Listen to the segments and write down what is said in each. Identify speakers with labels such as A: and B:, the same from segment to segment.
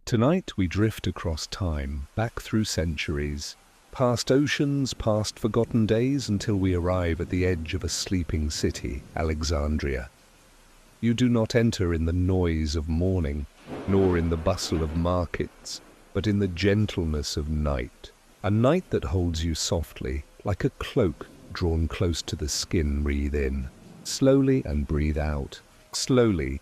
A: Tonight we drift across time, back through centuries, past oceans, past forgotten days, until we arrive at the edge of a sleeping city, Alexandria. You do not enter in the noise of morning, nor in the bustle of markets, but in the gentleness of night. A night that holds you softly, like a cloak drawn close to the skin. Breathe in, slowly, and breathe out, slowly.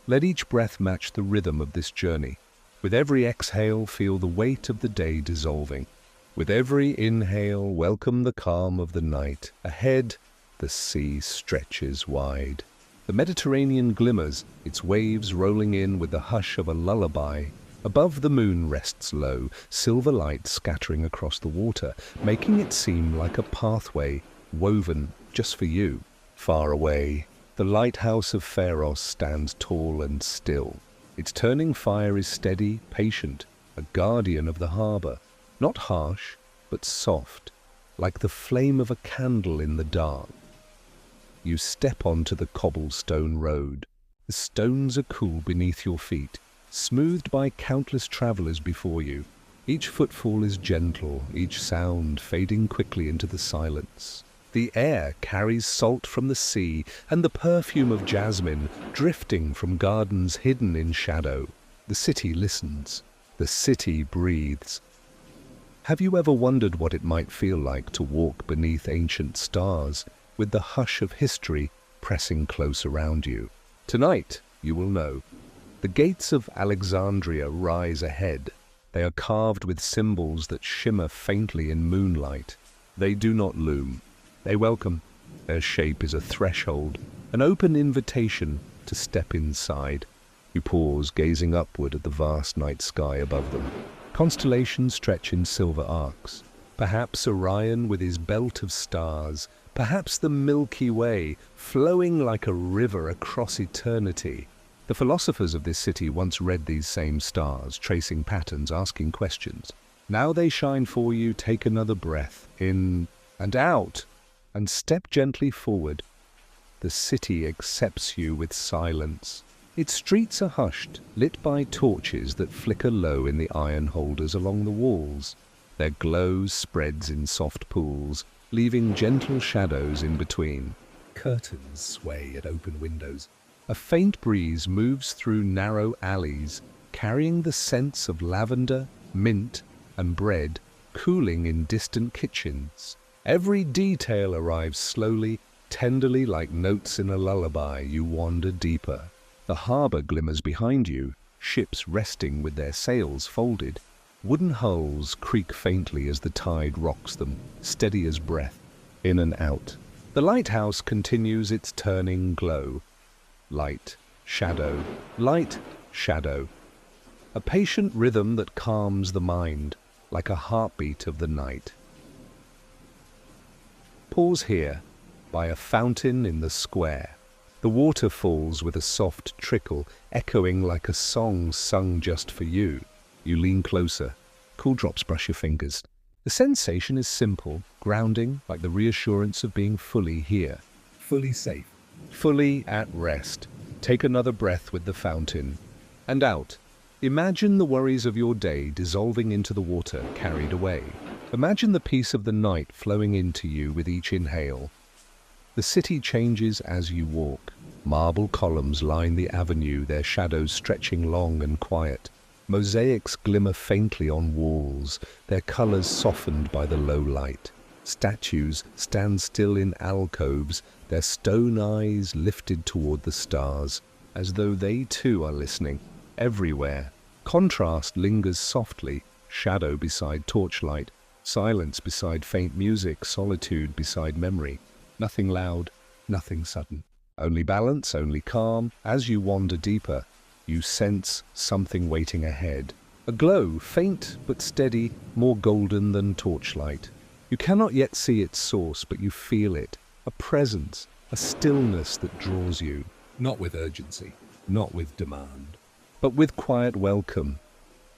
A: Let each breath match the rhythm of this journey. With every exhale, feel the weight of the day dissolving. With every inhale, welcome the calm of the night. Ahead, the sea stretches wide. The Mediterranean glimmers, its waves rolling in with the hush of a lullaby. Above, the moon rests low, silver light scattering across the water, making it seem like a pathway woven just for you. Far away, the lighthouse of Pharos stands tall and still. Its turning fire is steady, patient, a guardian of the harbour. Not harsh, but soft, like the flame of a candle in the dark. You step onto the cobblestone road. The stones are cool beneath your feet, smoothed by countless travellers before you. Each footfall is gentle, each sound fading quickly into the silence. The air carries salt from the sea and the perfume of jasmine drifting from gardens hidden in shadow. The city listens. The city breathes. Have you ever wondered what it might feel like to walk beneath ancient stars, with the hush of history pressing close around you? Tonight, you will know. The gates of Alexandria rise ahead. They are carved with symbols that shimmer faintly in moonlight. They do not loom. They welcome. Their shape is a threshold, an open invitation to step inside. You pause, gazing upward at the vast night sky above them. Constellations stretch in silver arcs. Perhaps Orion with his belt of stars, perhaps the Milky Way, flowing like a river across eternity. The philosophers of this city once read these same stars, tracing patterns, asking questions. Now they shine for you. Take another breath, in and out, and step gently forward. The city accepts you with silence. Its streets are hushed, lit by torches that flicker low in the iron holders along the walls. Their glow spreads in soft pools, leaving gentle shadows in between. Curtains sway at open windows. A faint breeze moves through narrow alleys, carrying the scents of lavender, mint, and bread, cooling in distant kitchens. Every detail arrives slowly, tenderly, like notes in a lullaby. You wander deeper. The harbour glimmers behind you, ships resting with their sails folded. Wooden hulls creak faintly as the tide rocks them, steady as breath, in and out. The lighthouse continues its turning glow. Light, shadow, light, shadow. A patient rhythm that calms the mind, like a heartbeat of the night. Pause here, by a fountain in the square. The water falls with a soft trickle, echoing like a song sung just for you. You lean closer. Cool drops brush your fingers. The sensation is simple, grounding, like the reassurance of being fully here. Fully safe. Fully at rest. Take another breath with the fountain. And out. Imagine the worries of your day dissolving into the water, carried away. Imagine the peace of the night flowing into you with each inhale. The city changes as you walk. Marble columns line the avenue, their shadows stretching long and quiet. Mosaics glimmer faintly on walls, their colors softened by the low light. Statues stand still in alcoves, their stone eyes lifted toward the stars, as though they too are listening. Everywhere, contrast lingers softly, shadow beside torchlight, silence beside faint music, solitude beside memory. Nothing loud, nothing sudden. Only balance, only calm. As you wander deeper, you sense something waiting ahead. A glow, faint but steady, more golden than torchlight. You cannot yet see its source, but you feel it. A presence, a stillness that draws you. Not with urgency, not with demand, but with quiet welcome.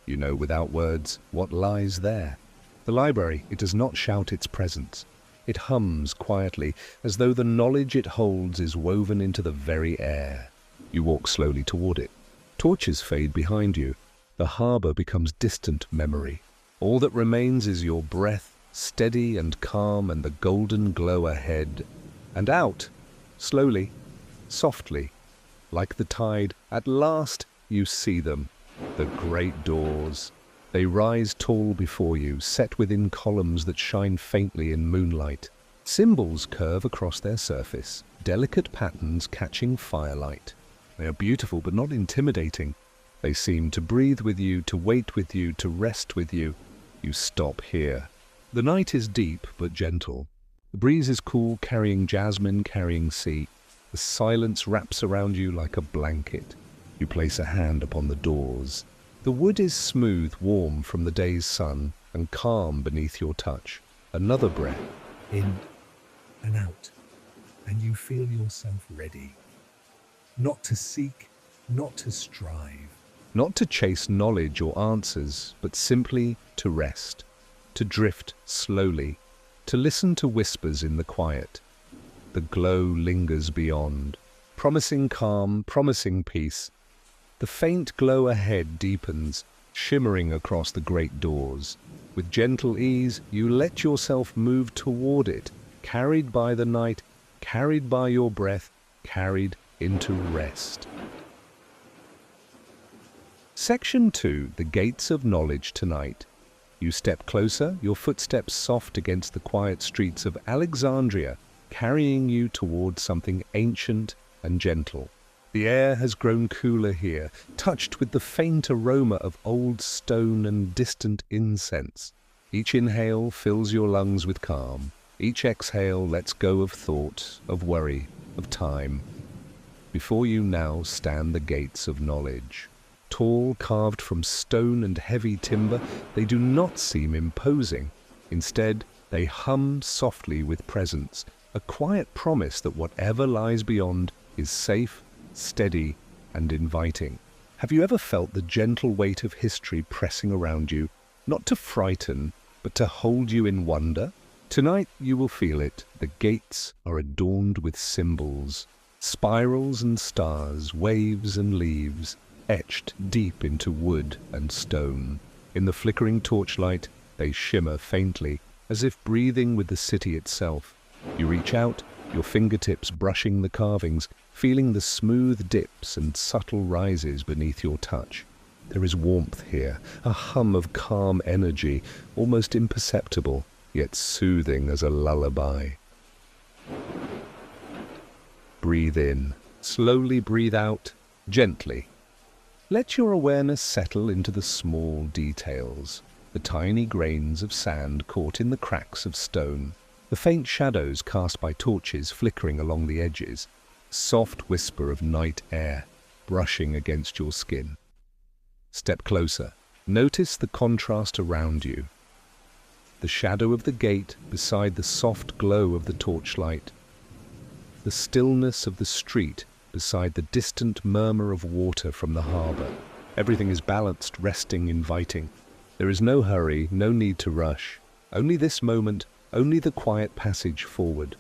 A: You know without words what lies there. The library, it does not shout its presence. It hums quietly, as though the knowledge it holds is woven into the very air. You walk slowly toward it. Torches fade behind you. The harbor becomes distant memory. All that remains is your breath, steady and calm, and the golden glow ahead. And out, slowly, softly, like the tide, at last you see them, the great doors. They rise tall before you, set within columns that shine faintly in moonlight. Symbols curve across their surface, delicate patterns catching firelight. They are beautiful but not intimidating. They seem to breathe with you, to wait with you, to rest with you. You stop here. The night is deep but gentle. The breeze is cool, carrying jasmine, carrying sea. The silence wraps around you like a blanket. You place a hand upon the doors. The wood is smooth, warm from the day's sun, and calm beneath your touch. Another breath, in and out, and you feel yourself ready. Not to seek, not to strive. Not to chase knowledge or answers, but simply to rest, to drift slowly, to listen to whispers in the quiet. The glow lingers beyond, promising calm, promising peace. The faint glow ahead deepens, shimmering across the great doors. With gentle ease, you let yourself move toward it, carried by the night, carried by your breath, carried into rest. Section 2, The Gates of Knowledge Tonight. You step closer, your footsteps soft against the quiet streets of Alexandria, carrying you toward something ancient and gentle. The air has grown cooler here, touched with the faint aroma of old stone and distant incense. Each inhale fills your lungs with calm. Each exhale lets go of thought, of worry, of time. Before you now stand the gates of knowledge. Tall, carved from stone and heavy timber, they do not seem imposing. Instead, they hum softly with presence, a quiet promise that whatever lies beyond is safe, steady, and inviting. Have you ever felt the gentle weight of history pressing around you, not to frighten, but to hold you in wonder? Tonight you will feel it. The gates are adorned with symbols, spirals and stars, waves and leaves, etched deep into wood and stone. In the flickering torchlight, they shimmer faintly, as if breathing with the city itself. You reach out, your fingertips brushing the carvings, feeling the smooth dips and subtle rises beneath your touch. There is warmth here, a hum of calm energy, almost imperceptible, yet soothing as a lullaby. Breathe in. Slowly breathe out, gently. Let your awareness settle into the small details, the tiny grains of sand caught in the cracks of stone, the faint shadows cast by torches flickering along the edges, soft whisper of night air brushing against your skin. Step closer. Notice the contrast around you. The shadow of the gate beside the soft glow of the torchlight. The stillness of the street beside the distant murmur of water from the harbor. Everything is balanced, resting, inviting. There is no hurry, no need to rush. Only this moment, only the quiet passage forward.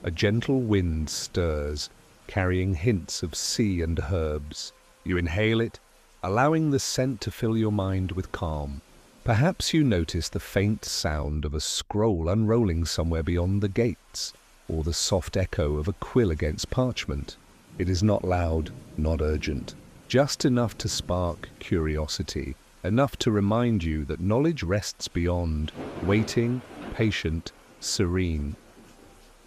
A: A gentle wind stirs, carrying hints of sea and herbs. You inhale it, allowing the scent to fill your mind with calm. Perhaps you notice the faint sound of a scroll unrolling somewhere beyond the gates, or the soft echo of a quill against parchment. It is not loud, not urgent, just enough to spark curiosity, enough to remind you that knowledge rests beyond, waiting, patient, serene.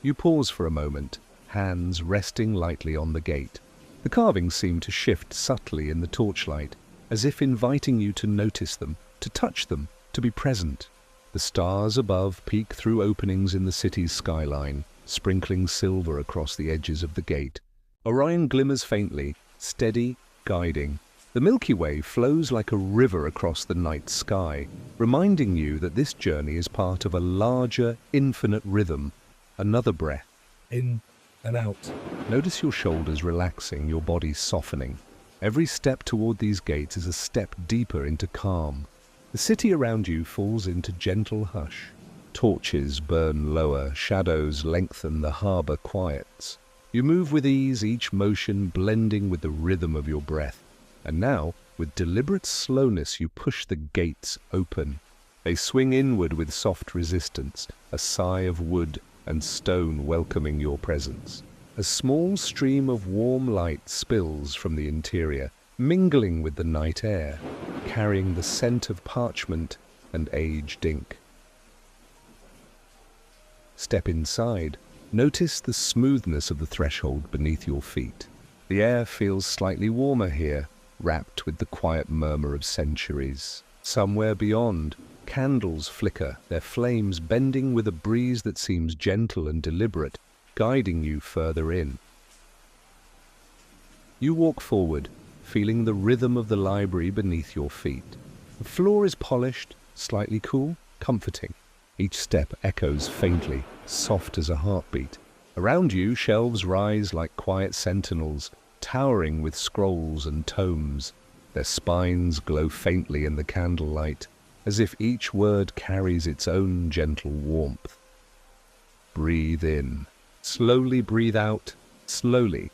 A: You pause for a moment, hands resting lightly on the gate. The carvings seem to shift subtly in the torchlight, as if inviting you to notice them, to touch them, to be present. The stars above peek through openings in the city's skyline, sprinkling silver across the edges of the gate. Orion glimmers faintly, steady, guiding. The Milky Way flows like a river across the night sky, reminding you that this journey is part of a larger, infinite rhythm. Another breath, in and out. Notice your shoulders relaxing, your body softening. Every step toward these gates is a step deeper into calm. The city around you falls into gentle hush. Torches burn lower, shadows lengthen, the harbor quiets. You move with ease, each motion blending with the rhythm of your breath. And now, With deliberate slowness, you push the gates open. They swing inward with soft resistance, a sigh of wood and stone welcoming your presence. A small stream of warm light spills from the interior, mingling with the night air, carrying the scent of parchment and aged ink. Step inside. Notice the smoothness of the threshold beneath your feet. The air feels slightly warmer here, wrapped with the quiet murmur of centuries. Somewhere beyond, candles flicker, their flames bending with a breeze that seems gentle and deliberate, guiding you further in. You walk forward, feeling the rhythm of the library beneath your feet. The floor is polished, slightly cool, comforting. Each step echoes faintly, soft as a heartbeat. Around you, shelves rise like quiet sentinels, towering with scrolls and tomes. Their spines glow faintly in the candlelight, as if each word carries its own gentle warmth. Breathe in. Slowly breathe out. Slowly.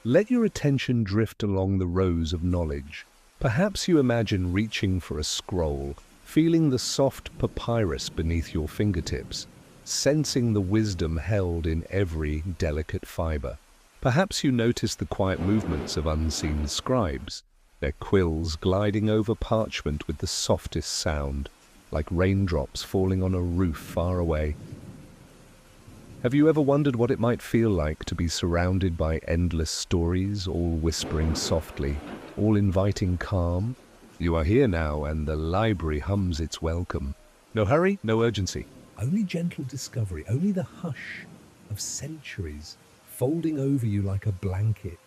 A: Let your attention drift along the rows of knowledge. Perhaps you imagine reaching for a scroll, feeling the soft papyrus beneath your fingertips, sensing the wisdom held in every delicate fiber. Perhaps you notice the quiet movements of unseen scribes, their quills gliding over parchment with the softest sound, like raindrops falling on a roof far away. Have you ever wondered what it might feel like to be surrounded by endless stories, all whispering softly, all inviting calm? You are here now, and the library hums its welcome. No hurry, no urgency. Only gentle discovery, only the hush of centuries folding over you like a blanket.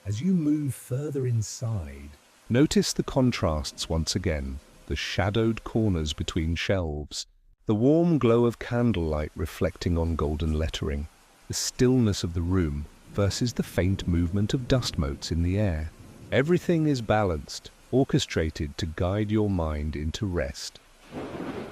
A: As you move further inside, notice the contrasts once again, the shadowed corners between shelves, the warm glow of candlelight reflecting on golden lettering, the stillness of the room versus the faint movement of dust motes in the air. Everything is balanced, orchestrated to guide your mind into rest.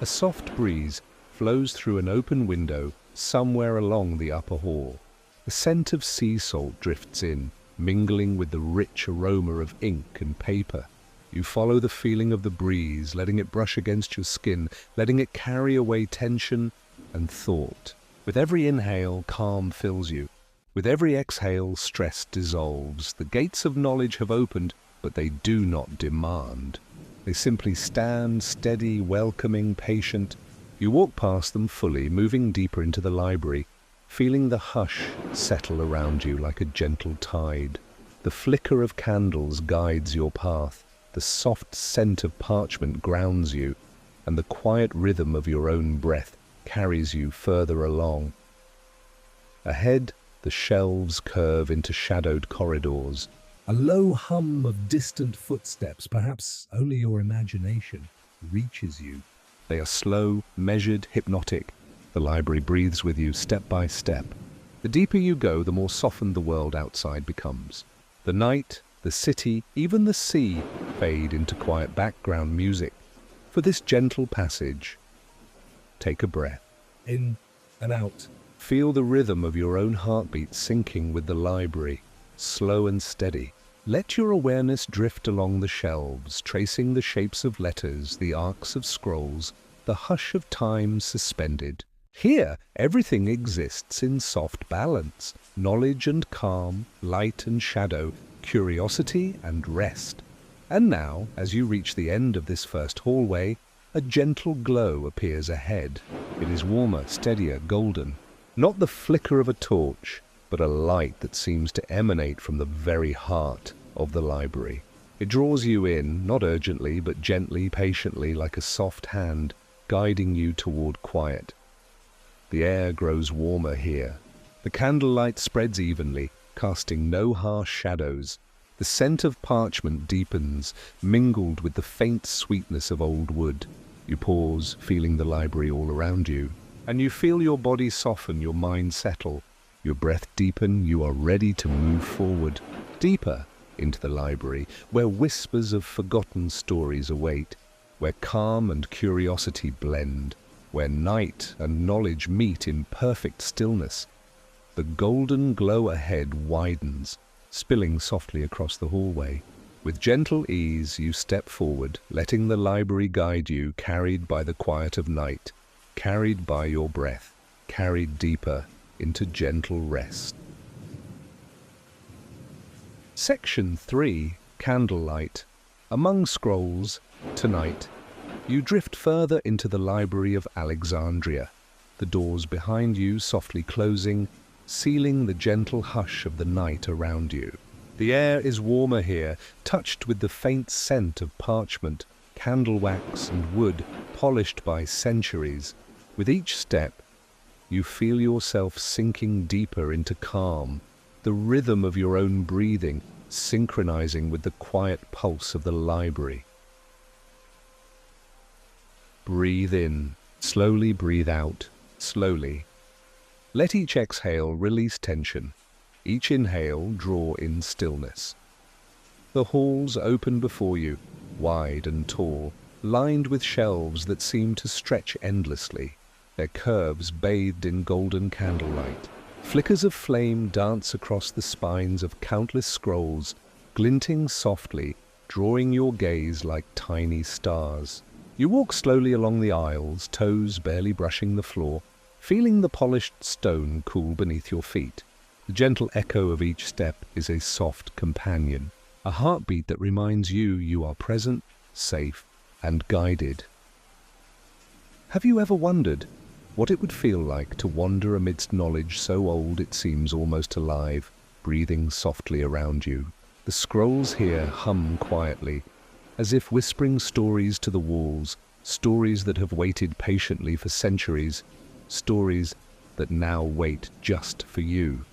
A: A soft breeze flows through an open window somewhere along the upper hall. The scent of sea salt drifts in, mingling with the rich aroma of ink and paper. You follow the feeling of the breeze, letting it brush against your skin, letting it carry away tension and thought. With every inhale, calm fills you. With every exhale, stress dissolves. The gates of knowledge have opened, but they do not demand. They simply stand steady, welcoming, patient. You walk past them fully, moving deeper into the library, feeling the hush settle around you like a gentle tide. The flicker of candles guides your path. The soft scent of parchment grounds you, and the quiet rhythm of your own breath carries you further along. Ahead, the shelves curve into shadowed corridors. A low hum of distant footsteps, perhaps only your imagination, reaches you. They are slow, measured, hypnotic. The library breathes with you step by step. The deeper you go, the more softened the world outside becomes. The night, the city, even the sea fade into quiet background music. For this gentle passage, take a breath. In and out. Feel the rhythm of your own heartbeat syncing with the library, slow and steady. Let your awareness drift along the shelves, tracing the shapes of letters, the arcs of scrolls, the hush of time suspended. Here, everything exists in soft balance, knowledge and calm, light and shadow, curiosity and rest. And now, as you reach the end of this first hallway, a gentle glow appears ahead. It is warmer, steadier, golden. Not the flicker of a torch, but a light that seems to emanate from the very heart of the library. It draws you in, not urgently, but gently, patiently, like a soft hand, guiding you toward quiet. The air grows warmer here. The candlelight spreads evenly, casting no harsh shadows. The scent of parchment deepens, mingled with the faint sweetness of old wood. You pause, feeling the library all around you, and you feel your body soften, your mind settle. Your breath deepen, you are ready to move forward, deeper into the library, where whispers of forgotten stories await, where calm and curiosity blend, where night and knowledge meet in perfect stillness. The golden glow ahead widens, spilling softly across the hallway. With gentle ease, you step forward, letting the library guide you, carried by the quiet of night, carried by your breath, carried deeper into gentle rest. Section 3. Candlelight. Among scrolls, tonight, you drift further into the library of Alexandria, the doors behind you softly closing, sealing the gentle hush of the night around you. The air is warmer here, touched with the faint scent of parchment, candle wax and wood polished by centuries. With each step, you feel yourself sinking deeper into calm, the rhythm of your own breathing synchronizing with the quiet pulse of the library. Breathe in, slowly breathe out, slowly. Let each exhale release tension. Each inhale draw in stillness. The halls open before you, wide and tall, lined with shelves that seem to stretch endlessly, their curves bathed in golden candlelight. Flickers of flame dance across the spines of countless scrolls, glinting softly, drawing your gaze like tiny stars. You walk slowly along the aisles, toes barely brushing the floor, feeling the polished stone cool beneath your feet. The gentle echo of each step is a soft companion, a heartbeat that reminds you are present, safe, and guided. Have you ever wondered what it would feel like to wander amidst knowledge so old it seems almost alive, breathing softly around you? The scrolls here hum quietly, as if whispering stories to the walls, stories that have waited patiently for centuries, stories that now wait just for you.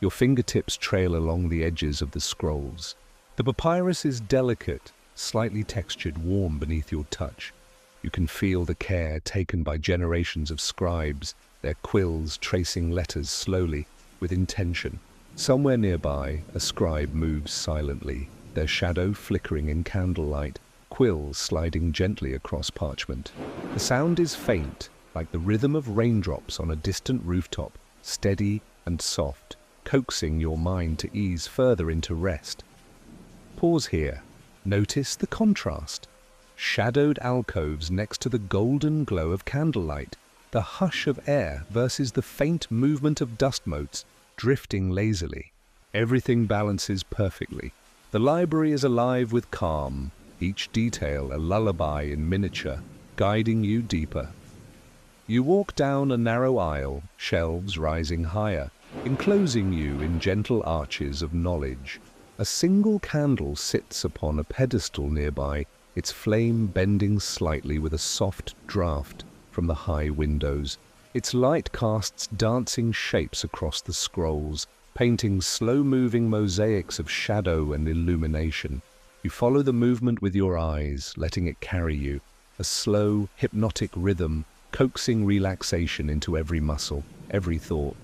A: Your fingertips trail along the edges of the scrolls. The papyrus is delicate, slightly textured, warm beneath your touch. You can feel the care taken by generations of scribes, their quills tracing letters slowly, with intention. Somewhere nearby, a scribe moves silently, their shadow flickering in candlelight, quills sliding gently across parchment. The sound is faint, like the rhythm of raindrops on a distant rooftop, steady and soft, coaxing your mind to ease further into rest. Pause here. Notice the contrast. Shadowed alcoves next to the golden glow of candlelight, the hush of air versus the faint movement of dust motes drifting lazily. Everything balances perfectly. The library is alive with calm, each detail a lullaby in miniature, guiding you deeper. You walk down a narrow aisle, shelves rising higher, enclosing you in gentle arches of knowledge. A single candle sits upon a pedestal nearby, its flame bending slightly with a soft draft from the high windows. Its light casts dancing shapes across the scrolls, painting slow-moving mosaics of shadow and illumination. You follow the movement with your eyes, letting it carry you, a slow, hypnotic rhythm, coaxing relaxation into every muscle, every thought.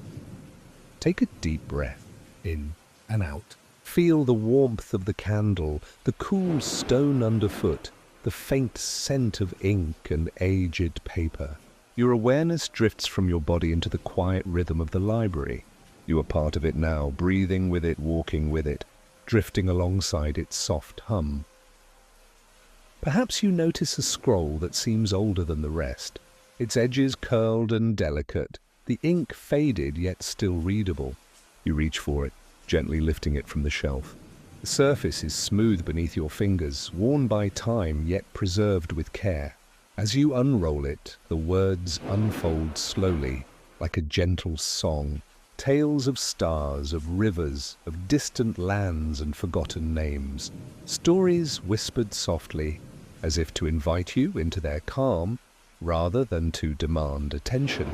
A: Take a deep breath, in and out. Feel the warmth of the candle, the cool stone underfoot, the faint scent of ink and aged paper. Your awareness drifts from your body into the quiet rhythm of the library. You are part of it now, breathing with it, walking with it, drifting alongside its soft hum. Perhaps you notice a scroll that seems older than the rest, its edges curled and delicate, the ink faded yet still readable. You reach for it, gently lifting it from the shelf. The surface is smooth beneath your fingers, worn by time yet preserved with care. As you unroll it, the words unfold slowly, like a gentle song. Tales of stars, of rivers, of distant lands and forgotten names. Stories whispered softly, as if to invite you into their calm, rather than to demand attention.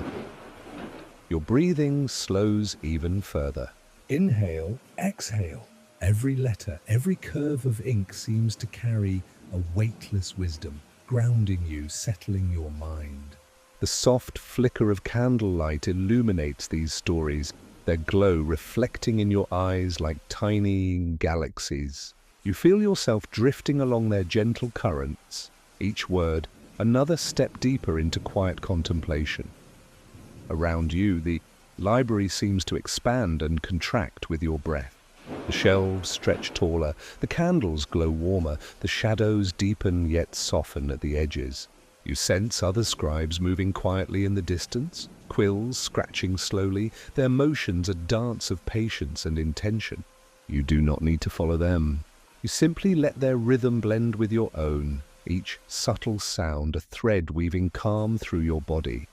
A: Your breathing slows even further. Inhale, exhale. Every letter, every curve of ink seems to carry a weightless wisdom, grounding you, settling your mind. The soft flicker of candlelight illuminates these stories, their glow reflecting in your eyes like tiny galaxies. You feel yourself drifting along their gentle currents, each word another step deeper into quiet contemplation. Around you, the library seems to expand and contract with your breath. The shelves stretch taller, the candles glow warmer, the shadows deepen yet soften at the edges. You sense other scribes moving quietly in the distance, quills scratching slowly, their motions a dance of patience and intention. You do not need to follow them. You simply let their rhythm blend with your own, each subtle sound a thread weaving calm through your body.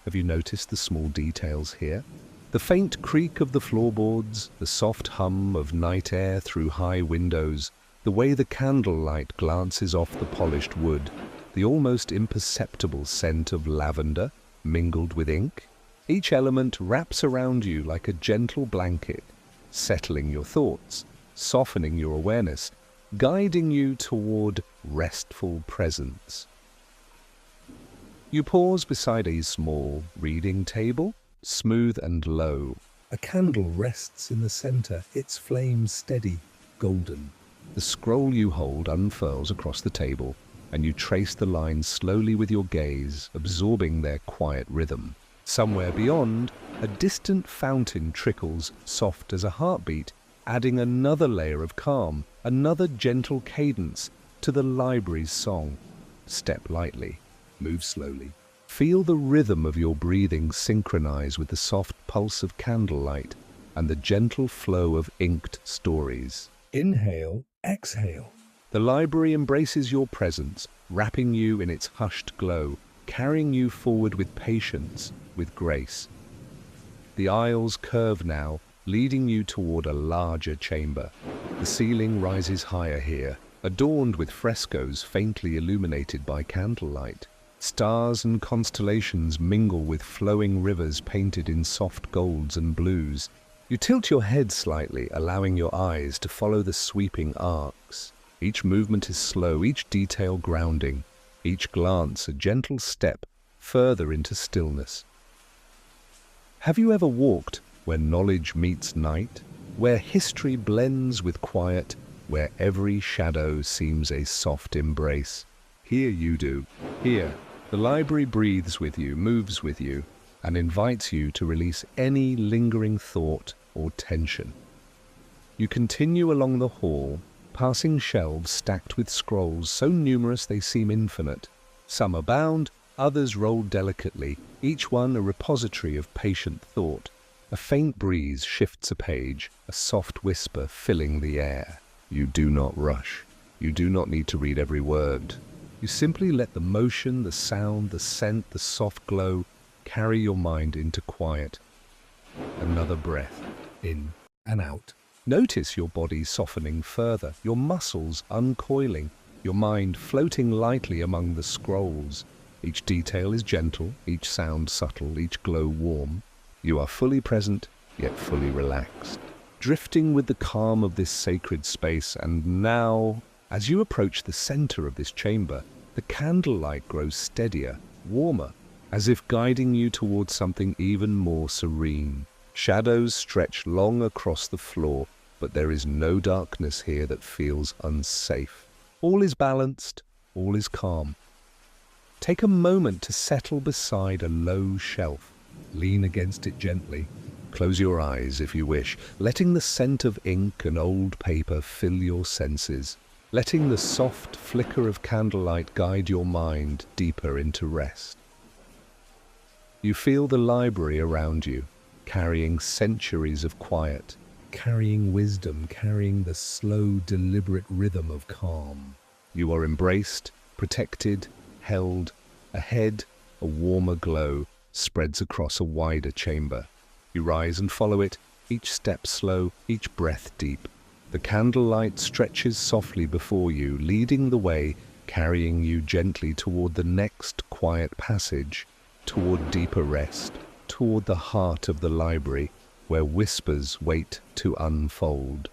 A: Have you noticed the small details here? The faint creak of the floorboards, the soft hum of night air through high windows, the way the candlelight glances off the polished wood, the almost imperceptible scent of lavender mingled with ink. Each element wraps around you like a gentle blanket, settling your thoughts, softening your awareness, guiding you toward restful presence. You pause beside a small reading table, smooth and low. A candle rests in the center, its flame steady, golden. The scroll you hold unfurls across the table, and you trace the lines slowly with your gaze, absorbing their quiet rhythm. Somewhere beyond, a distant fountain trickles, soft as a heartbeat, adding another layer of calm, another gentle cadence to the library's song. Step lightly, move slowly. Feel the rhythm of your breathing synchronize with the soft pulse of candlelight and the gentle flow of inked stories. Inhale, exhale. The library embraces your presence, wrapping you in its hushed glow, carrying you forward with patience, with grace. The aisles curve now, leading you toward a larger chamber. The ceiling rises higher here, adorned with frescoes faintly illuminated by candlelight. Stars and constellations mingle with flowing rivers painted in soft golds and blues. You tilt your head slightly, allowing your eyes to follow the sweeping arcs. Each movement is slow, each detail grounding, each glance a gentle step further into stillness. Have you ever walked where knowledge meets night, where history blends with quiet, where every shadow seems a soft embrace? Here you do. Here, the library breathes with you, moves with you, and invites you to release any lingering thought or tension. You continue along the hall, passing shelves stacked with scrolls so numerous they seem infinite. Some are bound, others rolled delicately, each one a repository of patient thought. A faint breeze shifts a page, a soft whisper filling the air. You do not rush. You do not need to read every word. You simply let the motion, the sound, the scent, the soft glow carry your mind into quiet. Another breath, in and out. Notice your body softening further, your muscles uncoiling, your mind floating lightly among the scrolls. Each detail is gentle, each sound subtle, each glow warm. You are fully present, yet fully relaxed, drifting with the calm of this sacred space. And now, as you approach the center of this chamber, the candlelight grows steadier, warmer, as if guiding you towards something even more serene. Shadows stretch long across the floor, but there is no darkness here that feels unsafe. All is balanced, all is calm. Take a moment to settle beside a low shelf. Lean against it gently. Close your eyes if you wish, letting the scent of ink and old paper fill your senses, letting the soft flicker of candlelight guide your mind deeper into rest. You feel the library around you, carrying centuries of quiet, carrying wisdom, carrying the slow, deliberate rhythm of calm. You are embraced, protected, held. Ahead, a warmer glow spreads across a wider chamber. You rise and follow it, each step slow, each breath deep. The candlelight stretches softly before you, leading the way, carrying you gently toward the next quiet passage, toward deeper rest, toward the heart of the library, where whispers wait to unfold.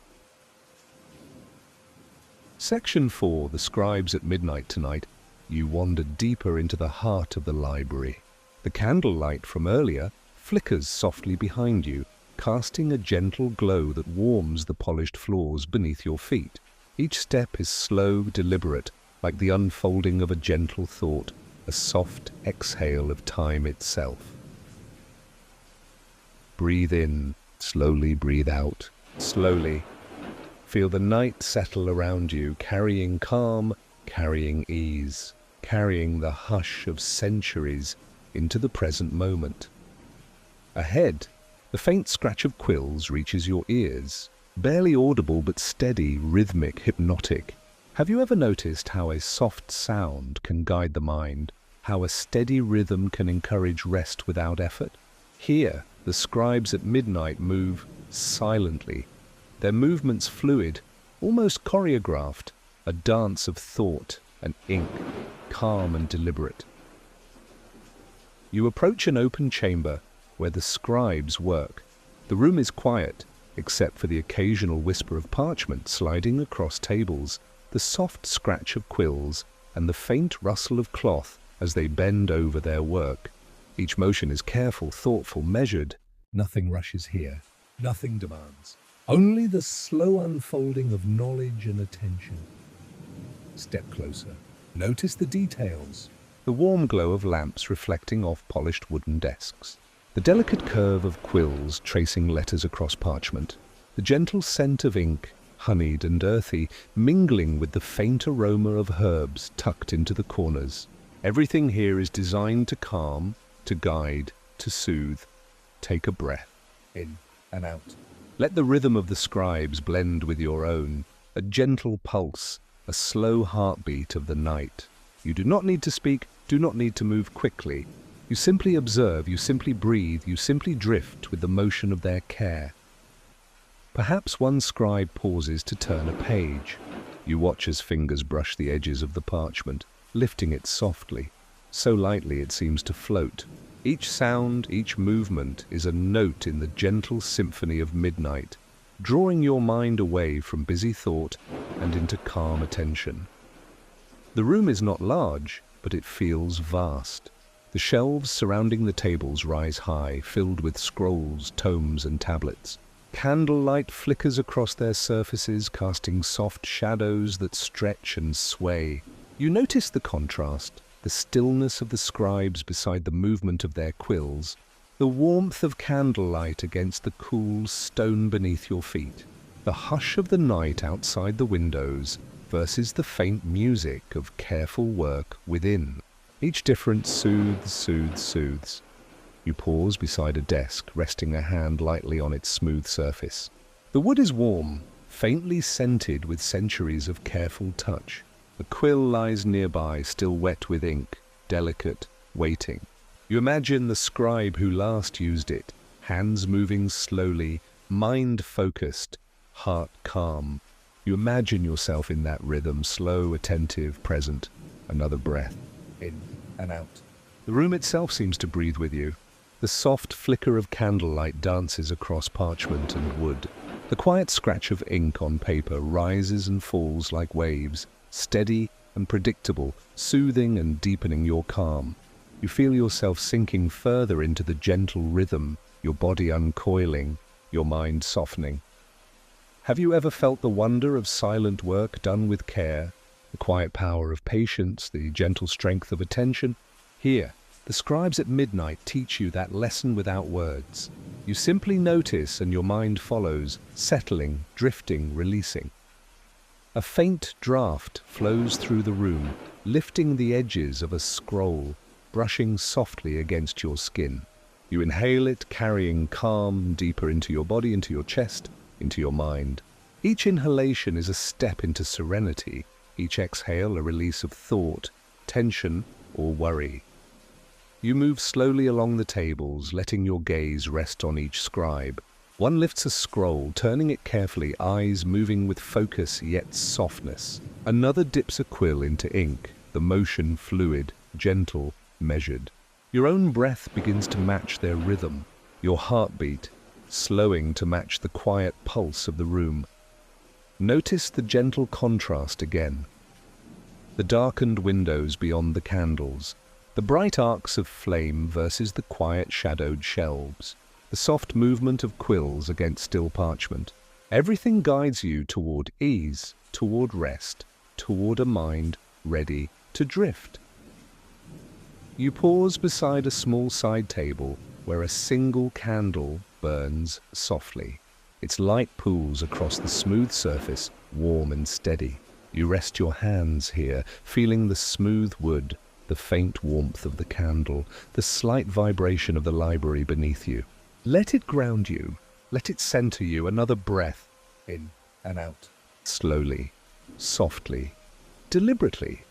A: Section 4, The Scribes at Midnight Tonight. You wander deeper into the heart of the library. The candlelight from earlier flickers softly behind you, casting a gentle glow that warms the polished floors beneath your feet. Each step is slow, deliberate, like the unfolding of a gentle thought, a soft exhale of time itself. Breathe in, slowly breathe out. Slowly, feel the night settle around you, carrying calm, carrying ease, carrying the hush of centuries into the present moment. Ahead, the faint scratch of quills reaches your ears, barely audible but steady, rhythmic, hypnotic. Have you ever noticed how a soft sound can guide the mind, how a steady rhythm can encourage rest without effort? Here, the scribes at midnight move silently, their movements fluid, almost choreographed, a dance of thought and ink, calm and deliberate. You approach an open chamber where the scribes work. The room is quiet, except for the occasional whisper of parchment sliding across tables, the soft scratch of quills, and the faint rustle of cloth as they bend over their work. Each motion is careful, thoughtful, measured. Nothing rushes here. Nothing demands. Only the slow unfolding of knowledge and attention. Step closer. Notice the details. The warm glow of lamps reflecting off polished wooden desks. The delicate curve of quills tracing letters across parchment. The gentle scent of ink, honeyed and earthy, mingling with the faint aroma of herbs tucked into the corners. Everything here is designed to calm, to guide, to soothe. Take a breath, in and out. Let the rhythm of the scribes blend with your own, a gentle pulse, a slow heartbeat of the night. You do not need to speak, do not need to move quickly. You simply observe, you simply breathe, you simply drift with the motion of their care. Perhaps one scribe pauses to turn a page. You watch as fingers brush the edges of the parchment, lifting it softly, so lightly it seems to float. Each sound, each movement is a note in the gentle symphony of midnight, drawing your mind away from busy thought and into calm attention. The room is not large, but it feels vast. The shelves surrounding the tables rise high, filled with scrolls, tomes, and tablets. Candlelight flickers across their surfaces, casting soft shadows that stretch and sway. You notice the contrast, the stillness of the scribes beside the movement of their quills, the warmth of candlelight against the cool stone beneath your feet, the hush of the night outside the windows versus the faint music of careful work within. Each difference soothes, soothes, soothes. You pause beside a desk, resting a hand lightly on its smooth surface. The wood is warm, faintly scented with centuries of careful touch. A quill lies nearby, still wet with ink, delicate, waiting. You imagine the scribe who last used it, hands moving slowly, mind focused, heart calm. You imagine yourself in that rhythm, slow, attentive, present. Another breath, in and out. The room itself seems to breathe with you. The soft flicker of candlelight dances across parchment and wood. The quiet scratch of ink on paper rises and falls like waves, steady and predictable, soothing and deepening your calm. You feel yourself sinking further into the gentle rhythm, your body uncoiling, your mind softening. Have you ever felt the wonder of silent work done with care, the quiet power of patience, the gentle strength of attention? Here, the scribes at midnight teach you that lesson without words. You simply notice and your mind follows, settling, drifting, releasing. A faint draft flows through the room, lifting the edges of a scroll, brushing softly against your skin. You inhale it, carrying calm deeper into your body, into your chest, into your mind. Each inhalation is a step into serenity, each exhale a release of thought, tension, or worry. You move slowly along the tables, letting your gaze rest on each scribe. One lifts a scroll, turning it carefully, eyes moving with focus yet softness. Another dips a quill into ink, the motion fluid, gentle, measured. Your own breath begins to match their rhythm, your heartbeat slowing to match the quiet pulse of the room. Notice the gentle contrast again. The darkened windows beyond the candles, the bright arcs of flame versus the quiet shadowed shelves, the soft movement of quills against still parchment. Everything guides you toward ease, toward rest, toward a mind ready to drift. You pause beside a small side table where a single candle burns softly. Its light pools across the smooth surface, warm and steady. You rest your hands here, feeling the smooth wood, the faint warmth of the candle, the slight vibration of the library beneath you. Let it ground you. Let it center you. Another breath, in and out. Slowly, softly, deliberately.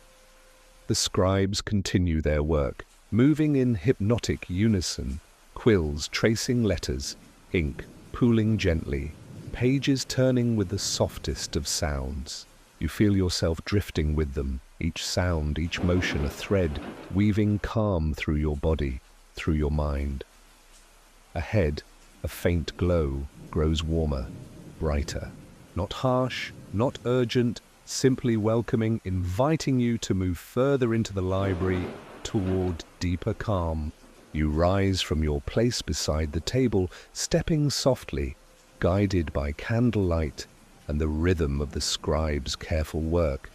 A: The scribes continue their work, moving in hypnotic unison, quills tracing letters, ink pooling gently, pages turning with the softest of sounds. You feel yourself drifting with them, each sound, each motion a thread, weaving calm through your body, through your mind. Ahead, a faint glow grows warmer, brighter. Not harsh, not urgent, simply welcoming, inviting you to move further into the library, toward deeper calm. You rise from your place beside the table, stepping softly, guided by candlelight and the rhythm of the scribe's careful work.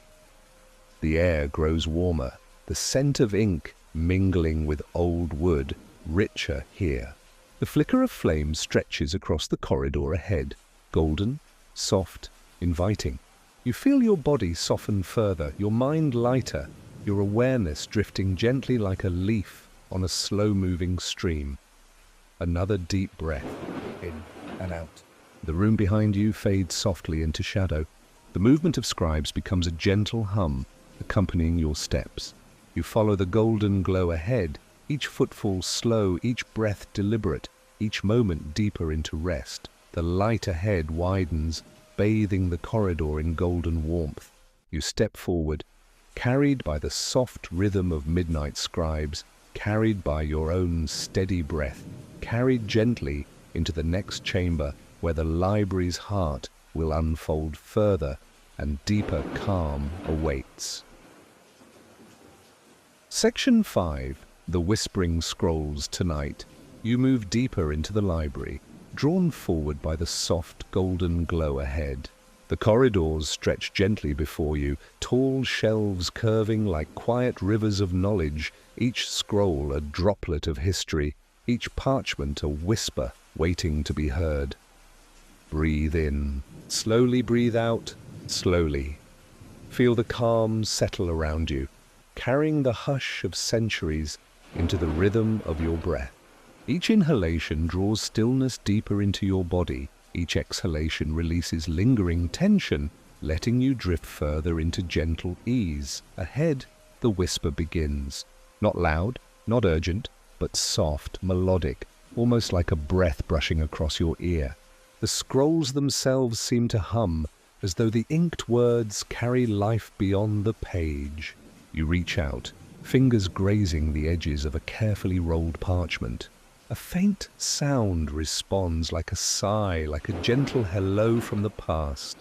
A: The air grows warmer, the scent of ink mingling with old wood, richer here. The flicker of flame stretches across the corridor ahead, golden, soft, inviting. You feel your body soften further, your mind lighter, your awareness drifting gently like a leaf on a slow-moving stream. Another deep breath, in and out. The room behind you fades softly into shadow. The movement of scribes becomes a gentle hum, accompanying your steps. You follow the golden glow ahead, each footfall slow, each breath deliberate, each moment deeper into rest. The light ahead widens, bathing the corridor in golden warmth. You step forward, carried by the soft rhythm of midnight scribes, carried by your own steady breath, carried gently into the next chamber where the library's heart will unfold further and deeper calm awaits. Section 5. The Whispering Scrolls. Tonight, you move deeper into the library, drawn forward by the soft golden glow ahead. The corridors stretch gently before you, tall shelves curving like quiet rivers of knowledge, each scroll a droplet of history, each parchment a whisper waiting to be heard. Breathe in. Slowly breathe out, slowly. Feel the calm settle around you, carrying the hush of centuries into the rhythm of your breath. Each inhalation draws stillness deeper into your body. Each exhalation releases lingering tension, letting you drift further into gentle ease. Ahead, the whisper begins. Not loud, not urgent, but soft, melodic, almost like a breath brushing across your ear. The scrolls themselves seem to hum, as though the inked words carry life beyond the page. You reach out, fingers grazing the edges of a carefully rolled parchment. A faint sound responds like a sigh, like a gentle hello from the past.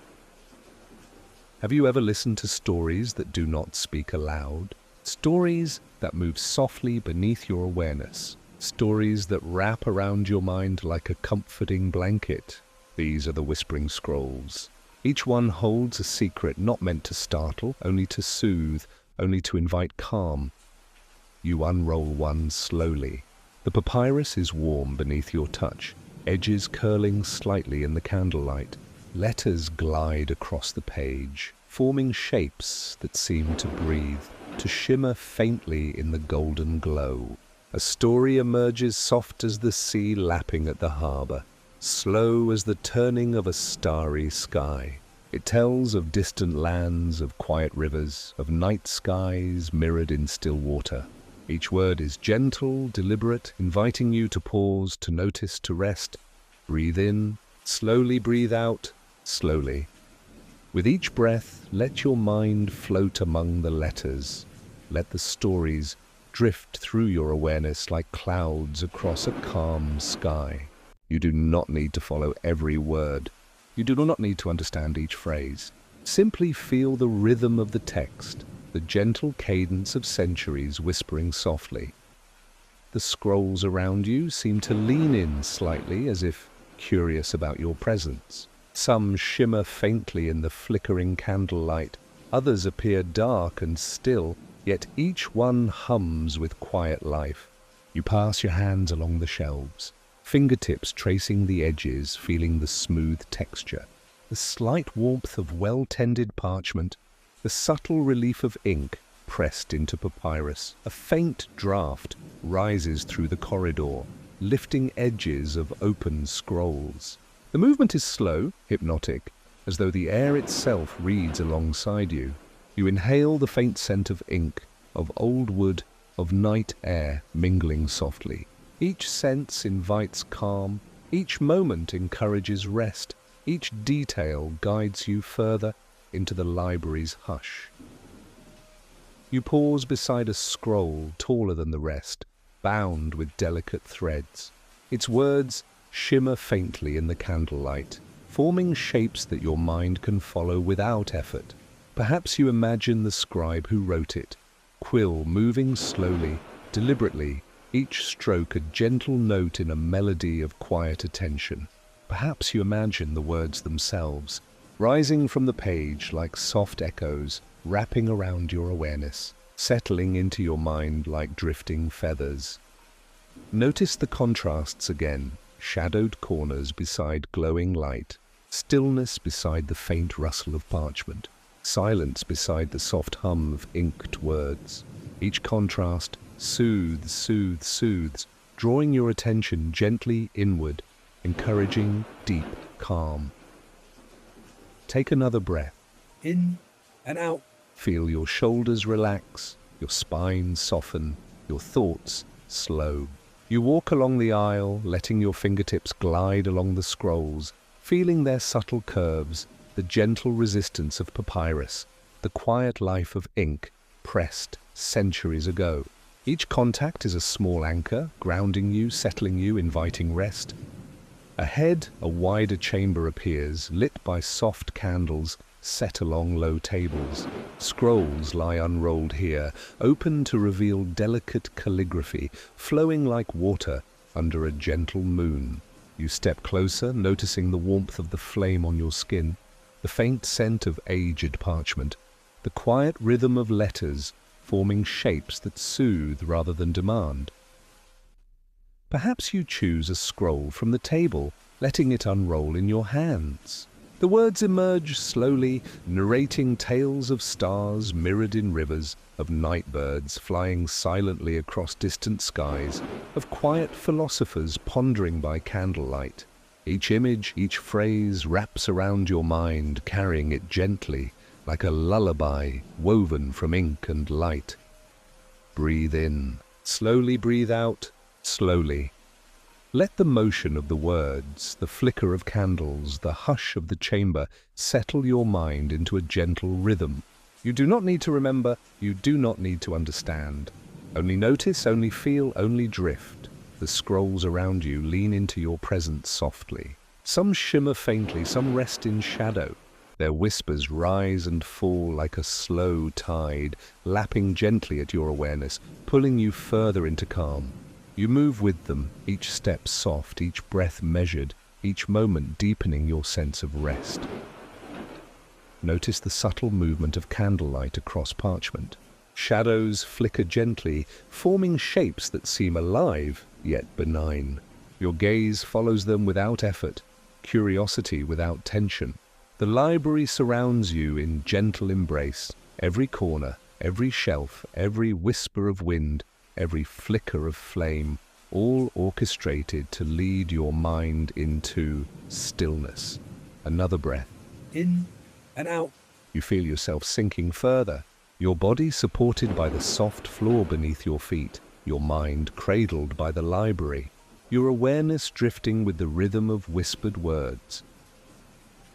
A: Have you ever listened to stories that do not speak aloud? Stories that move softly beneath your awareness. Stories that wrap around your mind like a comforting blanket. These are the Whispering Scrolls. Each one holds a secret not meant to startle, only to soothe, only to invite calm. You unroll one slowly. The papyrus is warm beneath your touch, edges curling slightly in the candlelight. Letters glide across the page, forming shapes that seem to breathe, to shimmer faintly in the golden glow. A story emerges soft as the sea lapping at the harbor, slow as the turning of a starry sky. It tells of distant lands, of quiet rivers, of night skies mirrored in still water. Each word is gentle, deliberate, inviting you to pause, to notice, to rest. Breathe in, slowly breathe out, slowly. With each breath, let your mind float among the letters. Let the stories drift through your awareness like clouds across a calm sky. You do not need to follow every word. You do not need to understand each phrase. Simply feel the rhythm of the text, the gentle cadence of centuries whispering softly. The scrolls around you seem to lean in slightly, as if curious about your presence. Some shimmer faintly in the flickering candlelight, others appear dark and still, yet each one hums with quiet life. You pass your hands along the shelves, fingertips tracing the edges, feeling the smooth texture, the slight warmth of well-tended parchment, the subtle relief of ink pressed into papyrus. A faint draft rises through the corridor, lifting edges of open scrolls. The movement is slow, hypnotic, as though the air itself reads alongside you. You inhale the faint scent of ink, of old wood, of night air mingling softly. Each sense invites calm, each moment encourages rest, each detail guides you further into the library's hush. You pause beside a scroll taller than the rest, bound with delicate threads. Its words shimmer faintly in the candlelight, forming shapes that your mind can follow without effort. Perhaps you imagine the scribe who wrote it, quill moving slowly, deliberately, each stroke a gentle note in a melody of quiet attention. Perhaps you imagine the words themselves, rising from the page like soft echoes, wrapping around your awareness, settling into your mind like drifting feathers. Notice the contrasts again, shadowed corners beside glowing light, stillness beside the faint rustle of parchment, silence beside the soft hum of inked words. Each contrast soothes, drawing your attention gently inward, encouraging deep calm. Take another breath. In and out. Feel your shoulders relax, your spine soften, your thoughts slow. You walk along the aisle, letting your fingertips glide along the scrolls, feeling their subtle curves, the gentle resistance of papyrus, the quiet life of ink pressed centuries ago. Each contact is a small anchor, grounding you, settling you, inviting rest. Ahead, a wider chamber appears, lit by soft candles set along low tables. Scrolls lie unrolled here, open to reveal delicate calligraphy, flowing like water under a gentle moon. You step closer, noticing the warmth of the flame on your skin, the faint scent of aged parchment, the quiet rhythm of letters forming shapes that soothe rather than demand. Perhaps you choose a scroll from the table, letting it unroll in your hands. The words emerge slowly, narrating tales of stars mirrored in rivers, of night birds flying silently across distant skies, of quiet philosophers pondering by candlelight. Each image, each phrase wraps around your mind, carrying it gently, like a lullaby woven from ink and light. Breathe in. Slowly breathe out, slowly. Let the motion of the words, the flicker of candles, the hush of the chamber settle your mind into a gentle rhythm. You do not need to remember, you do not need to understand. Only notice, only feel, only drift. The scrolls around you lean into your presence softly. Some shimmer faintly, some rest in shadow. Their whispers rise and fall like a slow tide, lapping gently at your awareness, pulling you further into calm. You move with them, each step soft, each breath measured, each moment deepening your sense of rest. Notice the subtle movement of candlelight across parchment. Shadows flicker gently, forming shapes that seem alive, yet benign. Your gaze follows them without effort, curiosity without tension. The library surrounds you in gentle embrace. Every corner, every shelf, every whisper of wind, every flicker of flame, all orchestrated to lead your mind into stillness. Another breath. In and out. You feel yourself sinking further, your body supported by the soft floor beneath your feet, your mind cradled by the library, your awareness drifting with the rhythm of whispered words.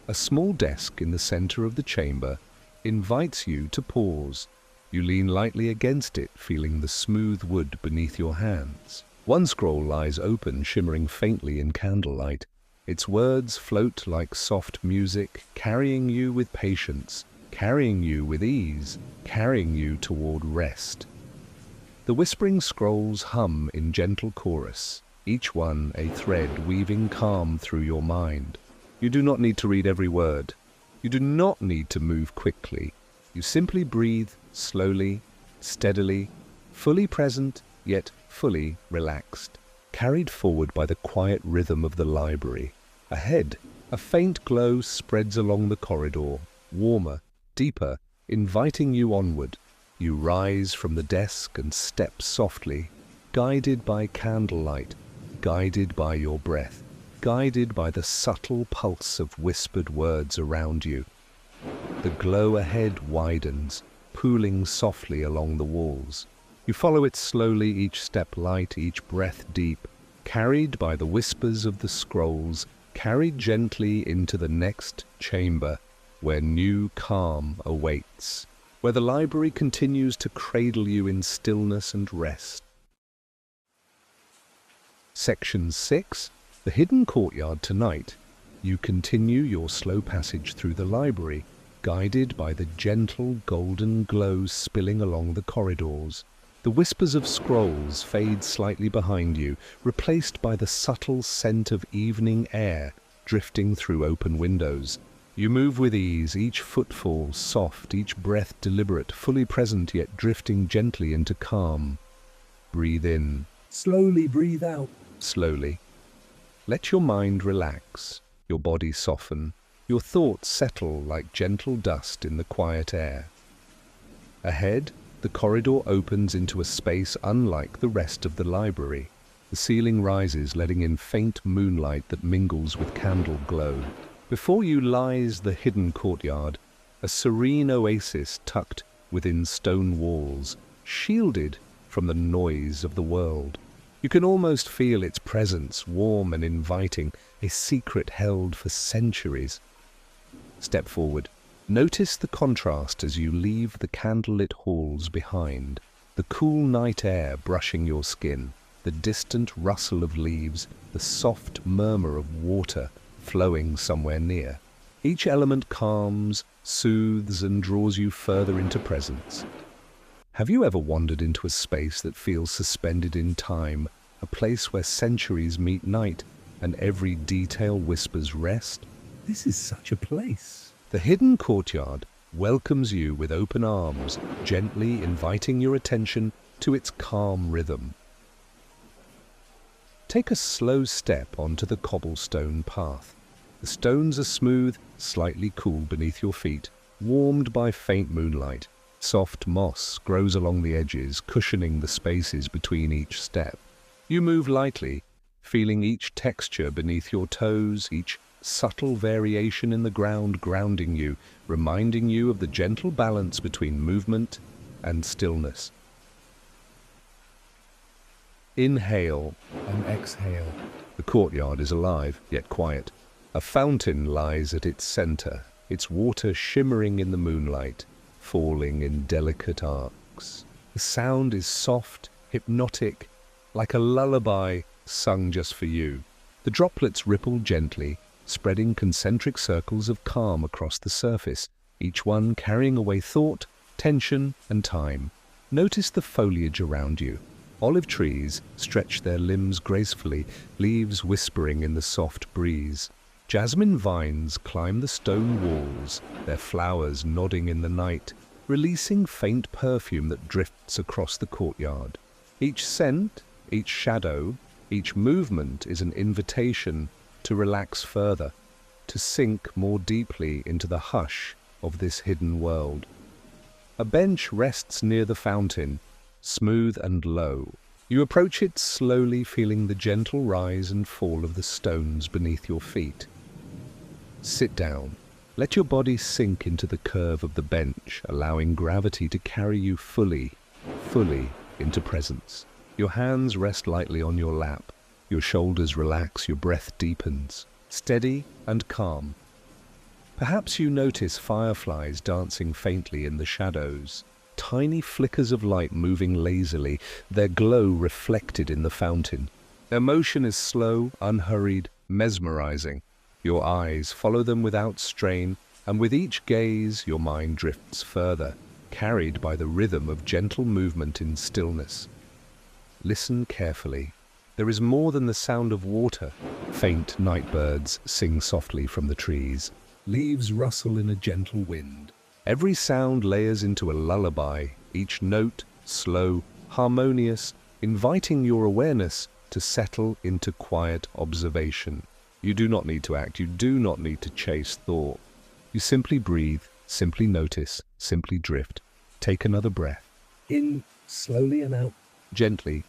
A: A small desk in the center of the chamber invites you to pause. You lean lightly against it, feeling the smooth wood beneath your hands. One scroll lies open, shimmering faintly in candlelight. Its words float like soft music, carrying you with patience, carrying you with ease, carrying you toward rest. The whispering scrolls hum in gentle chorus, each one a thread weaving calm through your mind. You do not need to read every word. You do not need to move quickly. You simply breathe slowly, steadily, fully present, yet fully relaxed. carried forward by the quiet rhythm of the library. Ahead, a faint glow spreads along the corridor, warmer, deeper, inviting you onward. You rise from the desk and step softly, guided by candlelight, guided by your breath, guided by the subtle pulse of whispered words around you. The glow ahead widens, pooling softly along the walls. You follow it slowly, each step light, each breath deep, carried by the whispers of the scrolls, carried gently into the next chamber, where new calm awaits, where the library continues to cradle you in stillness and rest. Section 6. The hidden courtyard tonight. You continue your slow passage through the library, guided by the gentle golden glow spilling along the corridors. The whispers of scrolls fade slightly behind you, replaced by the subtle scent of evening air drifting through open windows. You move with ease, each footfall soft, each breath deliberate, fully present yet drifting gently into calm. Breathe in.
B: Slowly breathe out.
A: Slowly. Let your mind relax, your body soften, your thoughts settle like gentle dust in the quiet air. Ahead, the corridor opens into a space unlike the rest of the library. The ceiling rises, letting in faint moonlight that mingles with candle glow. Before you lies the hidden courtyard, a serene oasis tucked within stone walls, shielded from the noise of the world. You can almost feel its presence, warm and inviting, a secret held for centuries. Step forward. Notice the contrast as you leave the candlelit halls behind, the cool night air brushing your skin, the distant rustle of leaves, the soft murmur of water flowing somewhere near. Each element calms, soothes, and draws you further into presence. Have you ever wandered into a space that feels suspended in time, a place where centuries meet night and every detail whispers rest?
B: This is such a place.
A: The hidden courtyard welcomes you with open arms, gently inviting your attention to its calm rhythm. Take a slow step onto the cobblestone path. The stones are smooth, slightly cool beneath your feet, warmed by faint moonlight. Soft moss grows along the edges, cushioning the spaces between each step. You move lightly, feeling each texture beneath your toes, each subtle variation in the ground grounding you, reminding you of the gentle balance between movement and stillness. Inhale
B: And exhale.
A: The courtyard is alive, yet quiet. A fountain lies at its center, its water shimmering in the moonlight, falling in delicate arcs. The sound is soft, hypnotic, like a lullaby sung just for you. The droplets ripple gently, spreading concentric circles of calm across the surface, each one carrying away thought, tension, and time. Notice the foliage around you. Olive trees stretch their limbs gracefully, leaves whispering in the soft breeze. Jasmine vines climb the stone walls, their flowers nodding in the night, releasing faint perfume that drifts across the courtyard. Each scent, each shadow, each movement is an invitation to relax further, to sink more deeply into the hush of this hidden world. A bench rests near the fountain, smooth and low. You approach it slowly, feeling the gentle rise and fall of the stones beneath your feet. Sit down. Let your body sink into the curve of the bench, allowing gravity to carry you fully into presence. Your hands rest lightly on your lap. Your shoulders relax, your breath deepens, steady and calm. Perhaps you notice fireflies dancing faintly in the shadows, tiny flickers of light moving lazily, their glow reflected in the fountain. Their motion is slow, unhurried, mesmerizing. Your eyes follow them without strain, and with each gaze your mind drifts further, carried by the rhythm of gentle movement in stillness. Listen carefully. There is more than the sound of water. Faint night birds sing softly from the trees. Leaves rustle in a gentle wind. Every sound layers into a lullaby, each note slow, harmonious, inviting your awareness to to settle into quiet observation. You do not need to act. You do not need to chase thought. You simply breathe, simply notice, simply drift. Take another breath.
B: In slowly and out.
A: Gently.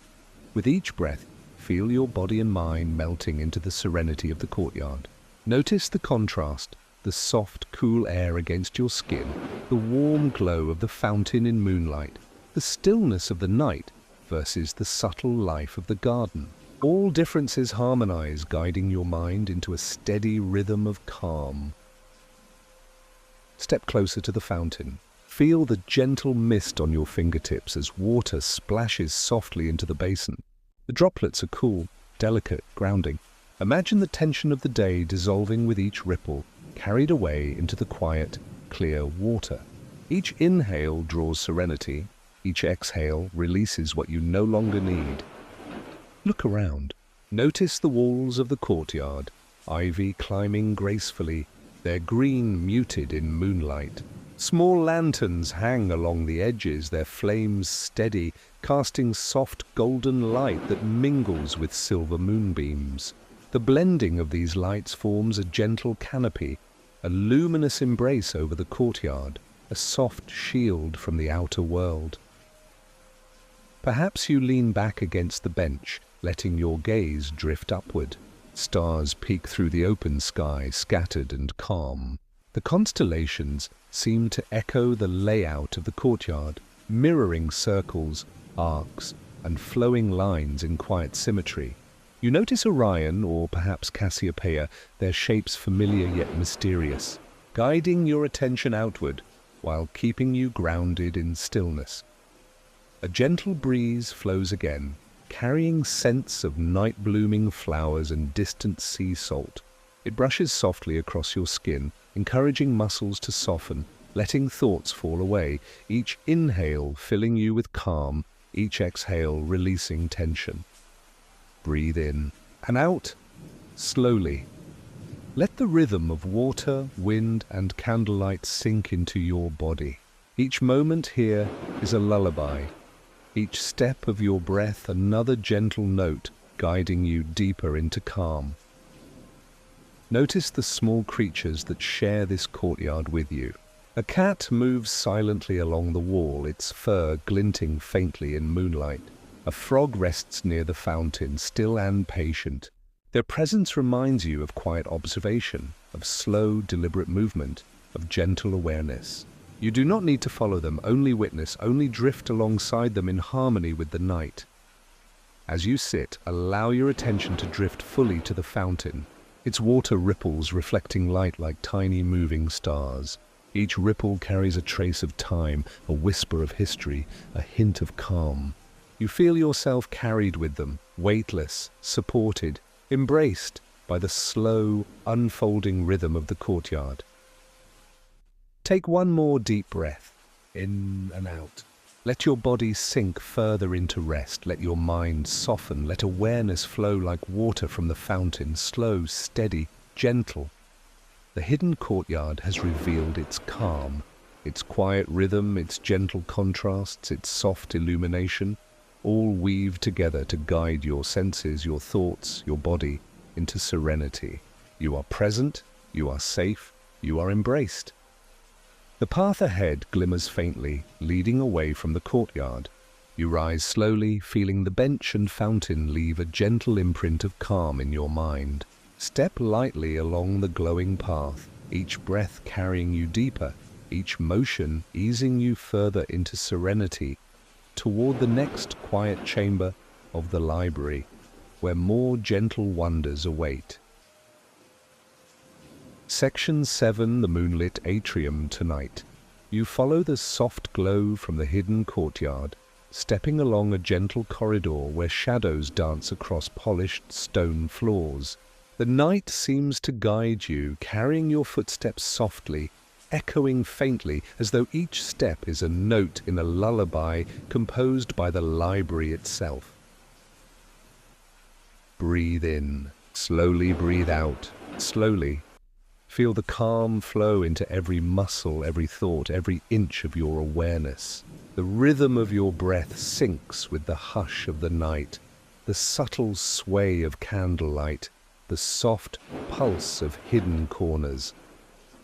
A: With each breath, feel your body and mind melting into the serenity of the courtyard. Notice the contrast, the soft, cool air against your skin, the warm glow of the fountain in moonlight, the stillness of the night versus the subtle life of the garden. All differences harmonize, guiding your mind into a steady rhythm of calm. Step closer to the fountain. Feel the gentle mist on your fingertips as water splashes softly into the basin. The droplets are cool, delicate, grounding. Imagine the tension of the day dissolving with each ripple, carried away into the quiet, clear water. Each inhale draws serenity. Each exhale releases what you no longer need. Look around. Notice the walls of the courtyard, ivy climbing gracefully, their green muted in moonlight. Small lanterns hang along the edges, their flames steady, casting soft golden light that mingles with silver moonbeams. The blending of these lights forms a gentle canopy, a luminous embrace over the courtyard, a soft shield from the outer world. Perhaps you lean back against the bench, letting your gaze drift upward. Stars peek through the open sky, scattered and calm. The constellations seem to echo the layout of the courtyard, mirroring circles, arcs, and flowing lines in quiet symmetry. You notice Orion, or perhaps Cassiopeia, their shapes familiar yet mysterious, guiding your attention outward while keeping you grounded in stillness. A gentle breeze flows again, carrying scents of night-blooming flowers and distant sea salt. It brushes softly across your skin, encouraging muscles to soften, letting thoughts fall away, each inhale filling you with calm, each exhale releasing tension. Breathe in and out, slowly. Let the rhythm of water, wind, and candlelight sink into your body. Each moment here is a lullaby. Each step of your breath another gentle note guiding you deeper into calm. Notice the small creatures that share this courtyard with you. A cat moves silently along the wall, its fur glinting faintly in moonlight. A frog rests near the fountain, still and patient. Their presence reminds you of quiet observation, of slow, deliberate movement, of gentle awareness. You do not need to follow them, only witness, only drift alongside them in harmony with the night. As you sit, allow your attention to drift fully to the fountain. Its water ripples, reflecting light like tiny moving stars. Each ripple carries a trace of time, a whisper of history, a hint of calm. You feel yourself carried with them, weightless, supported, embraced by the slow, unfolding rhythm of the courtyard. Take one more deep breath, in and out. Let your body sink further into rest. Let your mind soften. Let awareness flow like water from the fountain, slow, steady, gentle. The hidden courtyard has revealed its calm, its quiet rhythm, its gentle contrasts, its soft illumination, all weave together to guide your senses, your thoughts, your body into serenity. You are present, you are safe, you are embraced. The path ahead glimmers faintly, leading away from the courtyard. You rise slowly, feeling the bench and fountain leave a gentle imprint of calm in your mind. Step lightly along the glowing path, each breath carrying you deeper, each motion easing you further into serenity, toward the next quiet chamber of the library, where more gentle wonders await. Section 7, the Moonlit Atrium tonight. You follow the soft glow from the hidden courtyard, stepping along a gentle corridor where shadows dance across polished stone floors. The night seems to guide you, carrying your footsteps softly, echoing faintly as though each step is a note in a lullaby composed by the library itself. Breathe in, slowly breathe out, slowly. Feel the calm flow into every muscle, every thought, every inch of your awareness. The rhythm of your breath syncs with the hush of the night, the subtle sway of candlelight, the soft pulse of hidden corners.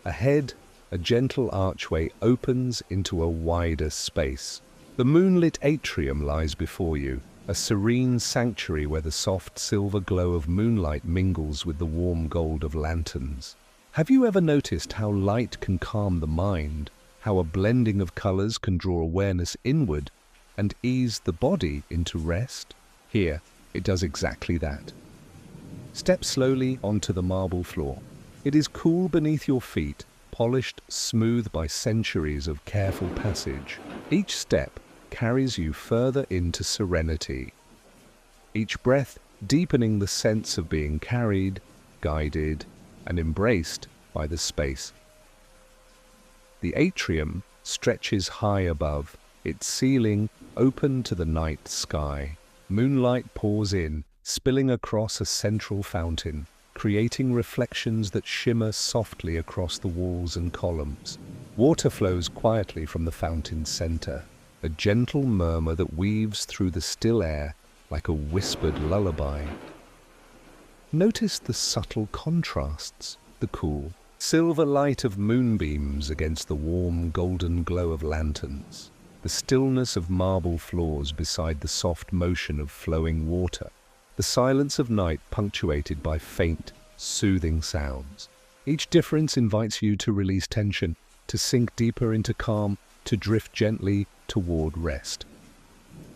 A: Ahead, a gentle archway opens into a wider space. The moonlit atrium lies before you, a serene sanctuary where the soft silver glow of moonlight mingles with the warm gold of lanterns. Have you ever noticed how light can calm the mind, how a blending of colors can draw awareness inward and ease the body into rest? Here, it does exactly that. Step slowly onto the marble floor. It is cool beneath your feet, polished smooth by centuries of careful passage. Each step carries you further into serenity. Each breath deepening the sense of being carried, guided, and embraced by the space. The atrium stretches high above, its ceiling open to the night sky. Moonlight pours in, spilling across a central fountain, creating reflections that shimmer softly across the walls and columns. Water flows quietly from the fountain's center, a gentle murmur that weaves through the still air like a whispered lullaby. Notice the subtle contrasts, the cool, silver light of moonbeams against the warm, golden glow of lanterns, the stillness of marble floors beside the soft motion of flowing water, the silence of night punctuated by faint, soothing sounds. Each difference invites you to release tension, to sink deeper into calm, to drift gently toward rest.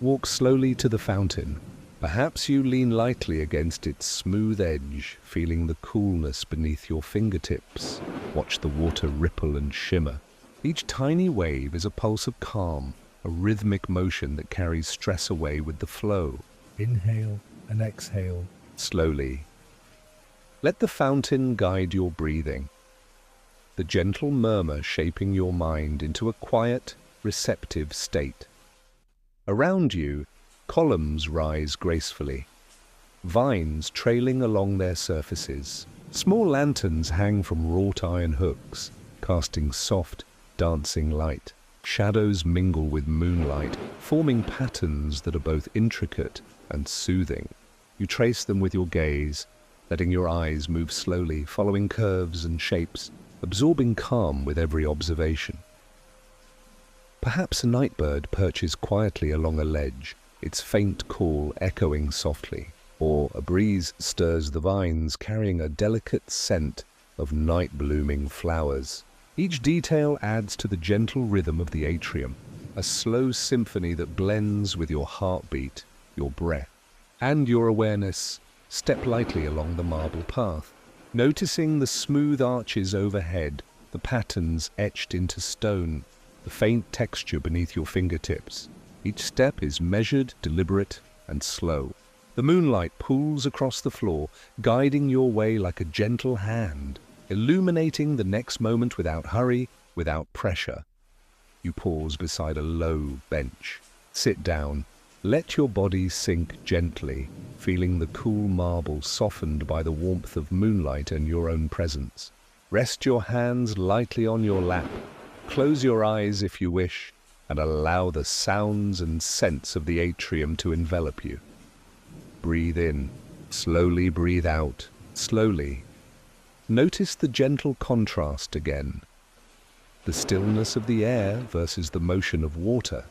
A: Walk slowly to the fountain. Perhaps you lean lightly against its smooth edge, feeling the coolness beneath your fingertips. Watch the water ripple and shimmer. Each tiny wave is a pulse of calm, a rhythmic motion that carries stress away with the flow.
B: Inhale and exhale.
A: Slowly. Let the fountain guide your breathing, the gentle murmur shaping your mind into a quiet, receptive state. Around you, columns rise gracefully, vines trailing along their surfaces. Small lanterns hang from wrought iron hooks, casting soft, dancing light. Shadows mingle with moonlight, forming patterns that are both intricate and soothing. You trace them with your gaze, letting your eyes move slowly, following curves and shapes, absorbing calm with every observation. Perhaps a nightbird perches quietly along a ledge, its faint call echoing softly, or a breeze stirs the vines carrying a delicate scent of night-blooming flowers. Each detail adds to the gentle rhythm of the atrium, a slow symphony that blends with your heartbeat, your breath, and your awareness. Step lightly along the marble path, noticing the smooth arches overhead, the patterns etched into stone, the faint texture beneath your fingertips. Each step is measured, deliberate, and slow. The moonlight pools across the floor, guiding your way like a gentle hand, illuminating the next moment without hurry, without pressure. You pause beside a low bench. Sit down. Let your body sink gently, feeling the cool marble softened by the warmth of moonlight and your own presence. Rest your hands lightly on your lap. Close your eyes if you wish, and allow the sounds and scents of the atrium to envelop you. Breathe in. Slowly breathe out. Slowly. Notice the gentle contrast again. The stillness of the air versus the motion of water.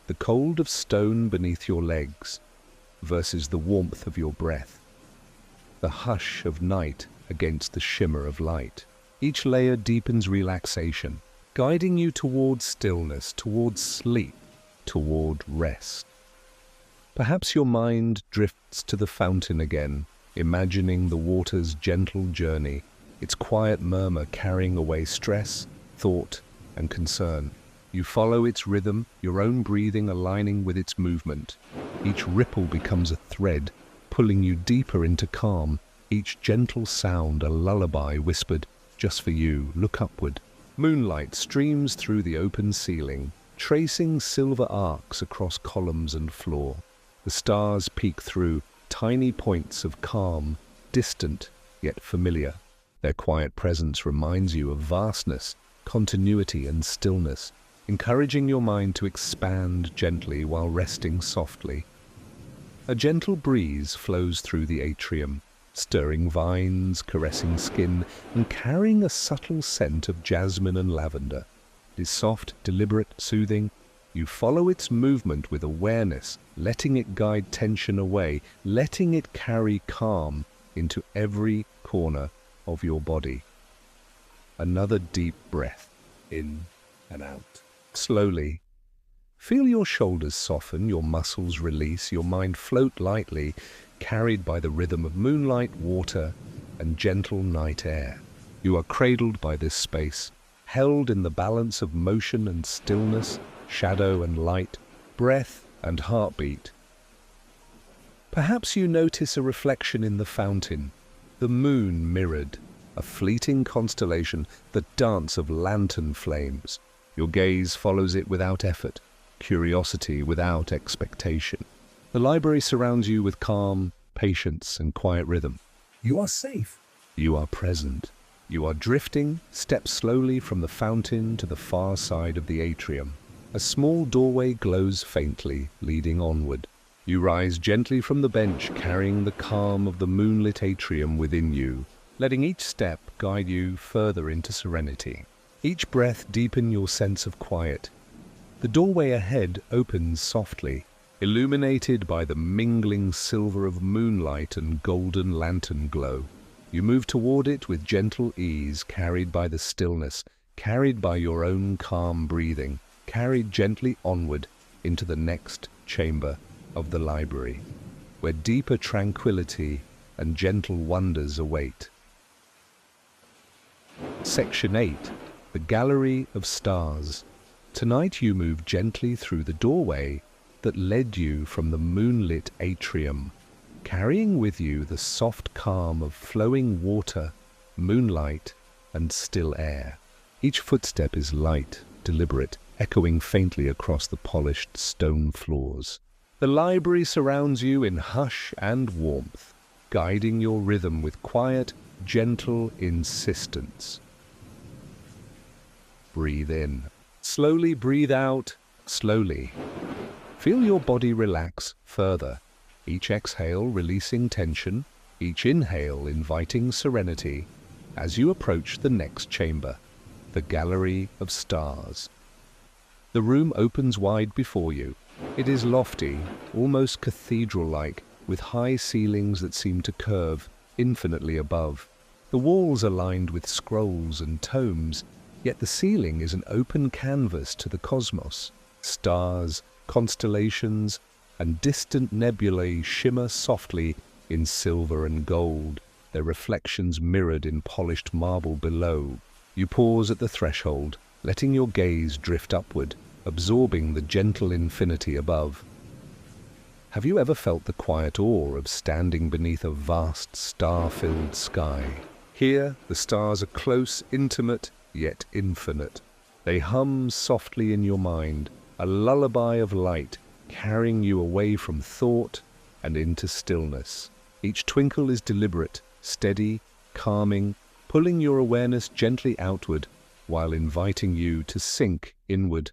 A: The cold of stone beneath your legs versus the warmth of your breath. The hush of night against the shimmer of light. Each layer deepens relaxation, guiding you toward stillness, toward sleep, toward rest. Perhaps your mind drifts to the fountain again, imagining the water's gentle journey, its quiet murmur carrying away stress, thought, and concern. You follow its rhythm, your own breathing aligning with its movement. Each ripple becomes a thread, pulling you deeper into calm, each gentle sound a lullaby whispered, just for you, look upward. Moonlight streams through the open ceiling, tracing silver arcs across columns and floor. The stars peek through, tiny points of calm, distant yet familiar. Their quiet presence reminds you of vastness, continuity and stillness, encouraging your mind to expand gently while resting softly. A gentle breeze flows through the atrium, stirring vines, caressing skin, and carrying a subtle scent of jasmine and lavender. It is soft, deliberate, soothing. You follow its movement with awareness, letting it guide tension away, letting it carry calm into every corner of your body. Another deep breath, in and out. Slowly, feel your shoulders soften, your muscles release, your mind float lightly, carried by the rhythm of moonlight, water, and gentle night air. You are cradled by this space, held in the balance of motion and stillness, shadow and light, breath and heartbeat. Perhaps you notice a reflection in the fountain, the moon mirrored, a fleeting constellation, the dance of lantern flames. Your gaze follows it without effort, curiosity without expectation. The library surrounds you with calm, patience, and quiet rhythm.
B: You are safe.
A: You are present. You are drifting, step slowly from the fountain to the far side of the atrium. A small doorway glows faintly, leading onward. You rise gently from the bench, carrying the calm of the moonlit atrium within you, letting each step guide you further into serenity. Each breath deepen your sense of quiet. The doorway ahead opens softly, illuminated by the mingling silver of moonlight and golden lantern glow. You move toward it with gentle ease, carried by the stillness, carried by your own calm breathing, carried gently onward into the next chamber of the library, where deeper tranquility and gentle wonders await. Section 8. The Gallery of Stars. Tonight you move gently through the doorway that led you from the moonlit atrium, carrying with you the soft calm of flowing water, moonlight, and still air. Each footstep is light, deliberate, echoing faintly across the polished stone floors. The library surrounds you in hush and warmth, guiding your rhythm with quiet, gentle insistence. Breathe in. Slowly breathe out, slowly. Feel your body relax further, each exhale releasing tension, each inhale inviting serenity, as you approach the next chamber, the Gallery of Stars. The room opens wide before you. It is lofty, almost cathedral-like, with high ceilings that seem to curve infinitely above. The walls are lined with scrolls and tomes, yet the ceiling is an open canvas to the cosmos. Stars, constellations, and distant nebulae shimmer softly in silver and gold, their reflections mirrored in polished marble below. You pause at the threshold, letting your gaze drift upward, absorbing the gentle infinity above. Have you ever felt the quiet awe of standing beneath a vast star-filled sky? Here, the stars are close, intimate, yet infinite. They hum softly in your mind, a lullaby of light, carrying you away from thought and into stillness. Each twinkle is deliberate, steady, calming, pulling your awareness gently outward while inviting you to sink inward.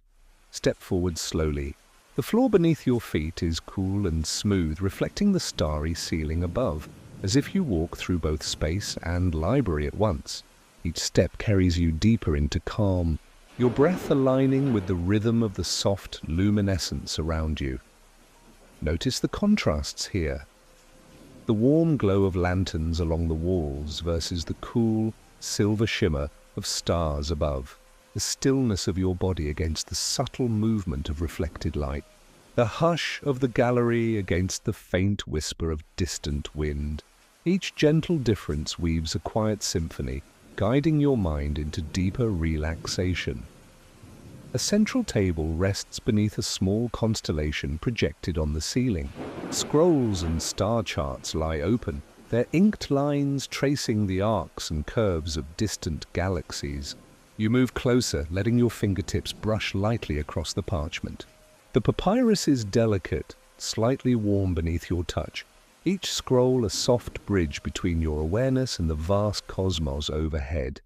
A: Step forward slowly. The floor beneath your feet is cool and smooth, reflecting the starry ceiling above, as if you walk through both space and library at once. Each step carries you deeper into calm, your breath aligning with the rhythm of the soft luminescence around you. Notice the contrasts here. The warm glow of lanterns along the walls versus the cool, silver shimmer of stars above. The stillness of your body against the subtle movement of reflected light. The hush of the gallery against the faint whisper of distant wind. Each gentle difference weaves a quiet symphony, guiding your mind into deeper relaxation. A central table rests beneath a small constellation projected on the ceiling. Scrolls and star charts lie open, their inked lines tracing the arcs and curves of distant galaxies. You move closer, letting your fingertips brush lightly across the parchment. The papyrus is delicate, slightly warm beneath your touch, each scroll a soft bridge between your awareness and the vast cosmos overhead.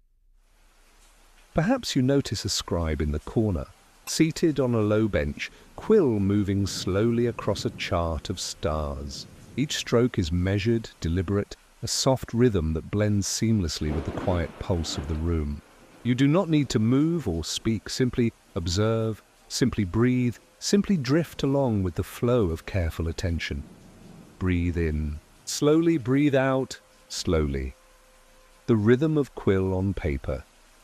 A: Perhaps you notice a scribe in the corner, Seated on a low bench, quill moving slowly across a chart of stars. Each stroke is measured, deliberate, a soft rhythm that blends seamlessly with the quiet pulse of the room. You do not need to move or speak, simply observe, simply breathe, simply drift along with the flow of careful attention. Breathe in. Slowly breathe out, slowly. The rhythm of quill on paper,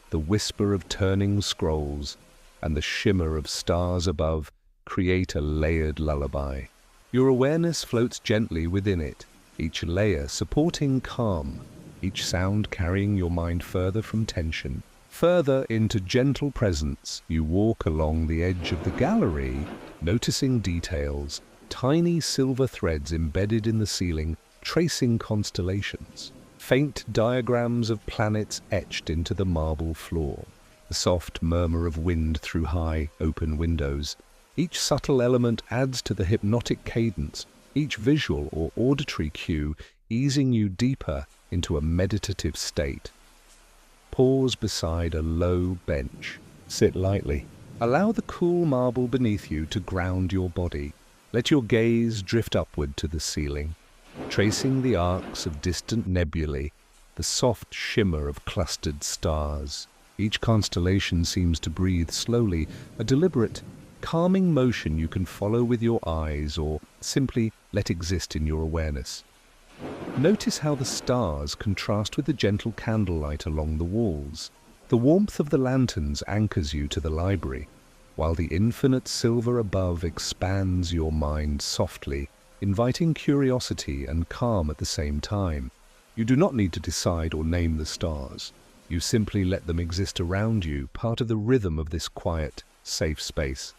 A: the whisper of turning scrolls, and the shimmer of stars above create a layered lullaby. Your awareness floats gently within it, each layer supporting calm, each sound carrying your mind further from tension. Further into gentle presence, you walk along the edge of the gallery, noticing details, tiny silver threads embedded in the ceiling, tracing constellations, faint diagrams of planets etched into the marble floor, the soft murmur of wind through high, open windows. Each subtle element adds to the hypnotic cadence, each visual or auditory cue easing you deeper into a meditative state. Pause beside a low bench. Sit lightly. Allow the cool marble beneath you to ground your body. Let your gaze drift upward to the ceiling, tracing the arcs of distant nebulae, the soft shimmer of clustered stars. Each constellation seems to breathe slowly, a deliberate, calming motion you can follow with your eyes or simply let exist in your awareness. Notice how the stars contrast with the gentle candlelight along the walls. The warmth of the lanterns anchors you to the library, while the infinite silver above expands your mind softly, inviting curiosity and calm at the same time. You do not need to decide or name the stars. You simply let them exist around you, part of the rhythm of this quiet, safe space.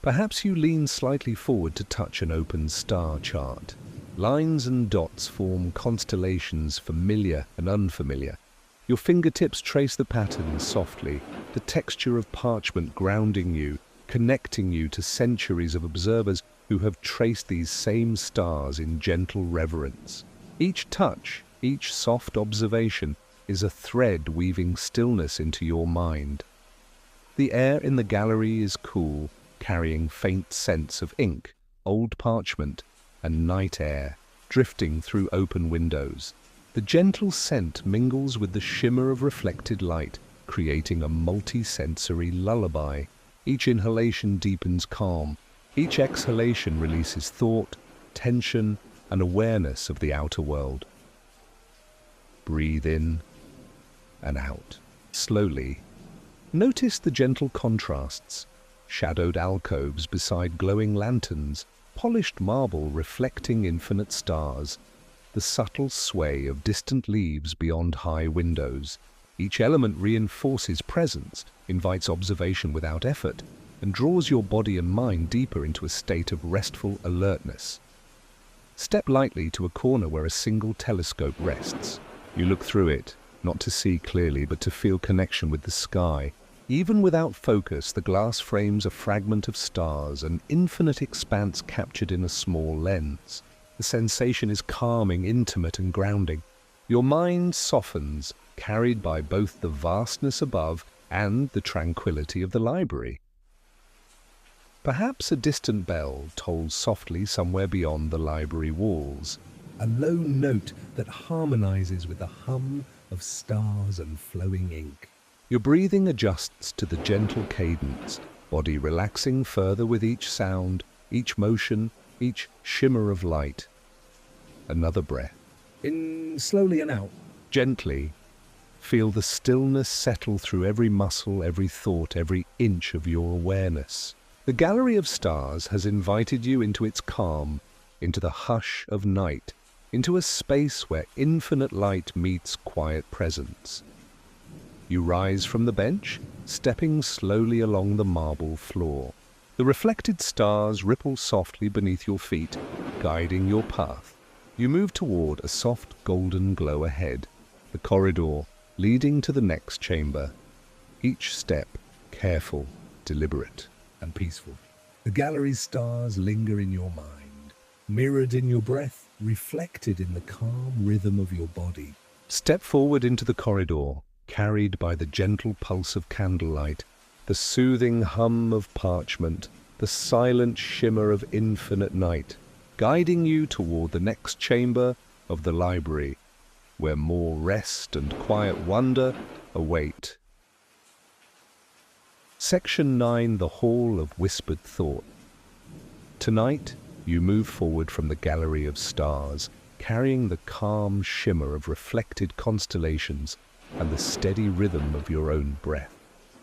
A: Perhaps you lean slightly forward to touch an open star chart. Lines and dots form constellations familiar and unfamiliar. Your fingertips trace the patterns softly, the texture of parchment grounding you, connecting you to centuries of observers who have traced these same stars in gentle reverence. Each touch, each soft observation, is a thread weaving stillness into your mind. The air in the gallery is cool, carrying faint scents of ink, old parchment, and night air, drifting through open windows. The gentle scent mingles with the shimmer of reflected light, creating a multi-sensory lullaby. Each inhalation deepens calm. Each exhalation releases thought, tension, and awareness of the outer world. Breathe in and out. Slowly. Notice the gentle contrasts. Shadowed alcoves beside glowing lanterns, polished marble reflecting infinite stars, the subtle sway of distant leaves beyond high windows. Each element reinforces presence, invites observation without effort, and draws your body and mind deeper into a state of restful alertness. Step lightly to a corner where a single telescope rests. You look through it, not to see clearly, but to feel connection with the sky. Even without focus, the glass frames a fragment of stars, an infinite expanse captured in a small lens. The sensation is calming, intimate, and grounding. Your mind softens, carried by both the vastness above and the tranquility of the library. Perhaps a distant bell tolls softly somewhere beyond the library walls.
B: A low note that harmonizes with the hum of stars and flowing ink.
A: Your breathing adjusts to the gentle cadence, body relaxing further with each sound, each motion, each shimmer of light. Another breath.
B: In slowly and out.
A: Gently, feel the stillness settle through every muscle, every thought, every inch of your awareness. The gallery of stars has invited you into its calm, into the hush of night, into a space where infinite light meets quiet presence. You rise from the bench, stepping slowly along the marble floor. The reflected stars ripple softly beneath your feet, guiding your path. You move toward a soft golden glow ahead, the corridor leading to the next chamber. Each step careful, deliberate,
B: and peaceful. The gallery's stars linger in your mind, mirrored in your breath, reflected in the calm rhythm of your body.
A: Step forward into the corridor, carried by the gentle pulse of candlelight, the soothing hum of parchment, the silent shimmer of infinite night, guiding you toward the next chamber of the library, where more rest and quiet wonder await. Section 9, the Hall of Whispered Thought. Tonight, you move forward from the gallery of stars, carrying the calm shimmer of reflected constellations and the steady rhythm of your own breath.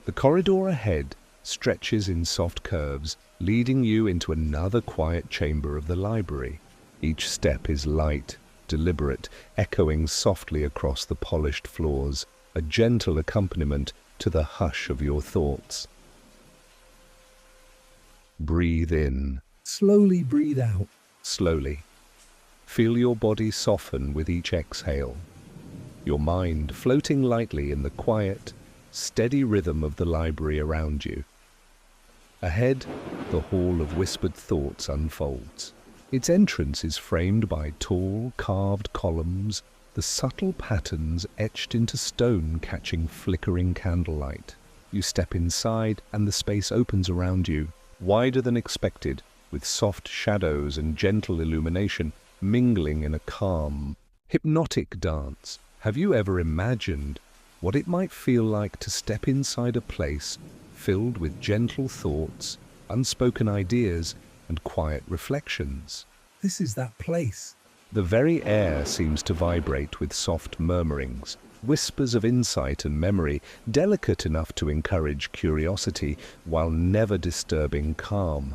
A: The corridor ahead stretches in soft curves, leading you into another quiet chamber of the library. Each step is light, deliberate, echoing softly across the polished floors, a gentle accompaniment to the hush of your thoughts. Breathe in.
B: Slowly breathe out.
A: Slowly. Feel your body soften with each exhale, your mind floating lightly in the quiet, steady rhythm of the library around you. Ahead, the Hall of Whispered Thoughts unfolds. Its entrance is framed by tall, carved columns, the subtle patterns etched into stone catching flickering candlelight. You step inside and the space opens around you, wider than expected, with soft shadows and gentle illumination mingling in a calm, hypnotic dance. Have you ever imagined what it might feel like to step inside a place filled with gentle thoughts, unspoken ideas, and quiet reflections?
B: This is that place.
A: The very air seems to vibrate with soft murmurings, whispers of insight and memory, delicate enough to encourage curiosity while never disturbing calm.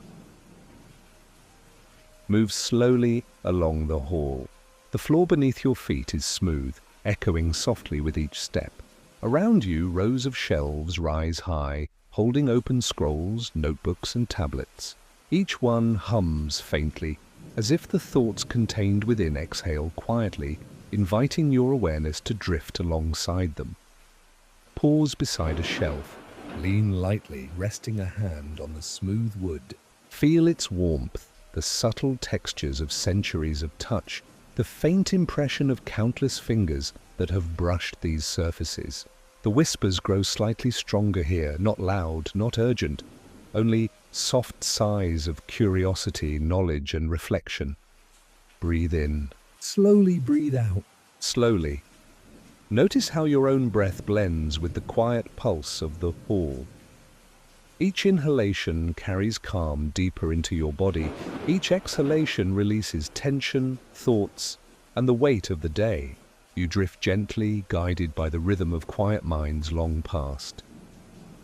A: Move slowly along the hall. The floor beneath your feet is smooth, echoing softly with each step. Around you, rows of shelves rise high, holding open scrolls, notebooks, and tablets. Each one hums faintly, as if the thoughts contained within exhale quietly, inviting your awareness to drift alongside them. Pause beside a shelf.
B: Lean lightly, resting a hand on the smooth wood.
A: Feel its warmth, the subtle textures of centuries of touch, the faint impression of countless fingers that have brushed these surfaces. The whispers grow slightly stronger here, not loud, not urgent, only soft sighs of curiosity, knowledge, and reflection. Breathe in.
B: Slowly breathe out.
A: Slowly. Notice how your own breath blends with the quiet pulse of the hall. Each inhalation carries calm deeper into your body. Each exhalation releases tension, thoughts, and the weight of the day. You drift gently, guided by the rhythm of quiet minds long past.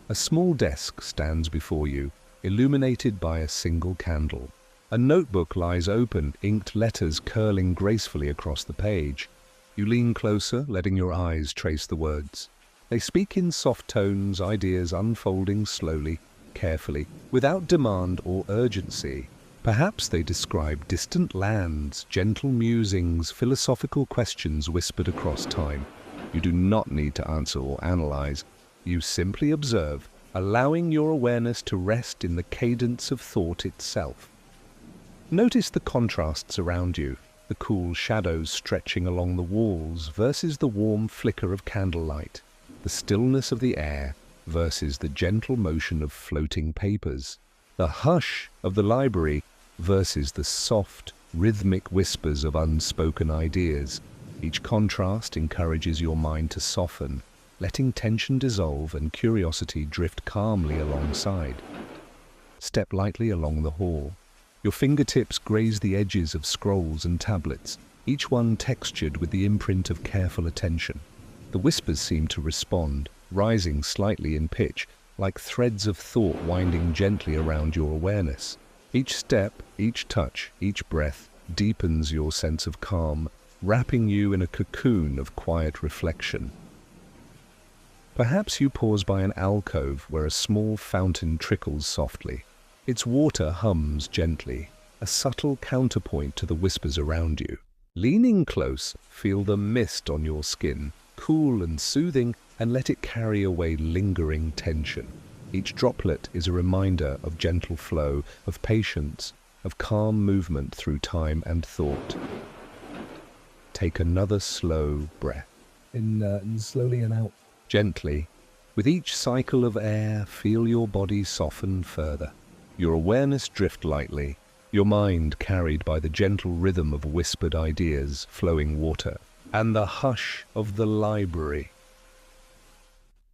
A: A small desk stands before you, illuminated by a single candle. A notebook lies open, inked letters curling gracefully across the page. You lean closer, letting your eyes trace the words. They speak in soft tones, ideas unfolding slowly, carefully, without demand or urgency. Perhaps they describe distant lands, gentle musings, philosophical questions whispered across time. You do not need to answer or analyze. You simply observe, allowing your awareness to rest in the cadence of thought itself. Notice the contrasts around you, the cool shadows stretching along the walls versus the warm flicker of candlelight, the stillness of the air versus the gentle motion of floating papers, the hush of the library versus the soft, rhythmic whispers of unspoken ideas. Each contrast encourages your mind to soften, letting tension dissolve and curiosity drift calmly alongside. Step lightly along the hall. Your fingertips graze the edges of scrolls and tablets, each one textured with the imprint of careful attention. The whispers seem to respond, rising slightly in pitch, like threads of thought winding gently around your awareness. Each step, each touch, each breath deepens your sense of calm, wrapping you in a cocoon of quiet reflection. Perhaps you pause by an alcove where a small fountain trickles softly. Its water hums gently, a subtle counterpoint to the whispers around you. Leaning close, feel the mist on your skin, cool and soothing, and let it carry away lingering tension. Each droplet is a reminder of gentle flow, of patience, of calm movement through time and thought. Take another slow breath.
B: In slowly and out.
A: Gently, With each cycle of air, feel your body soften further. Your awareness drift lightly, your mind carried by the gentle rhythm of whispered ideas, flowing water, and the hush of the library.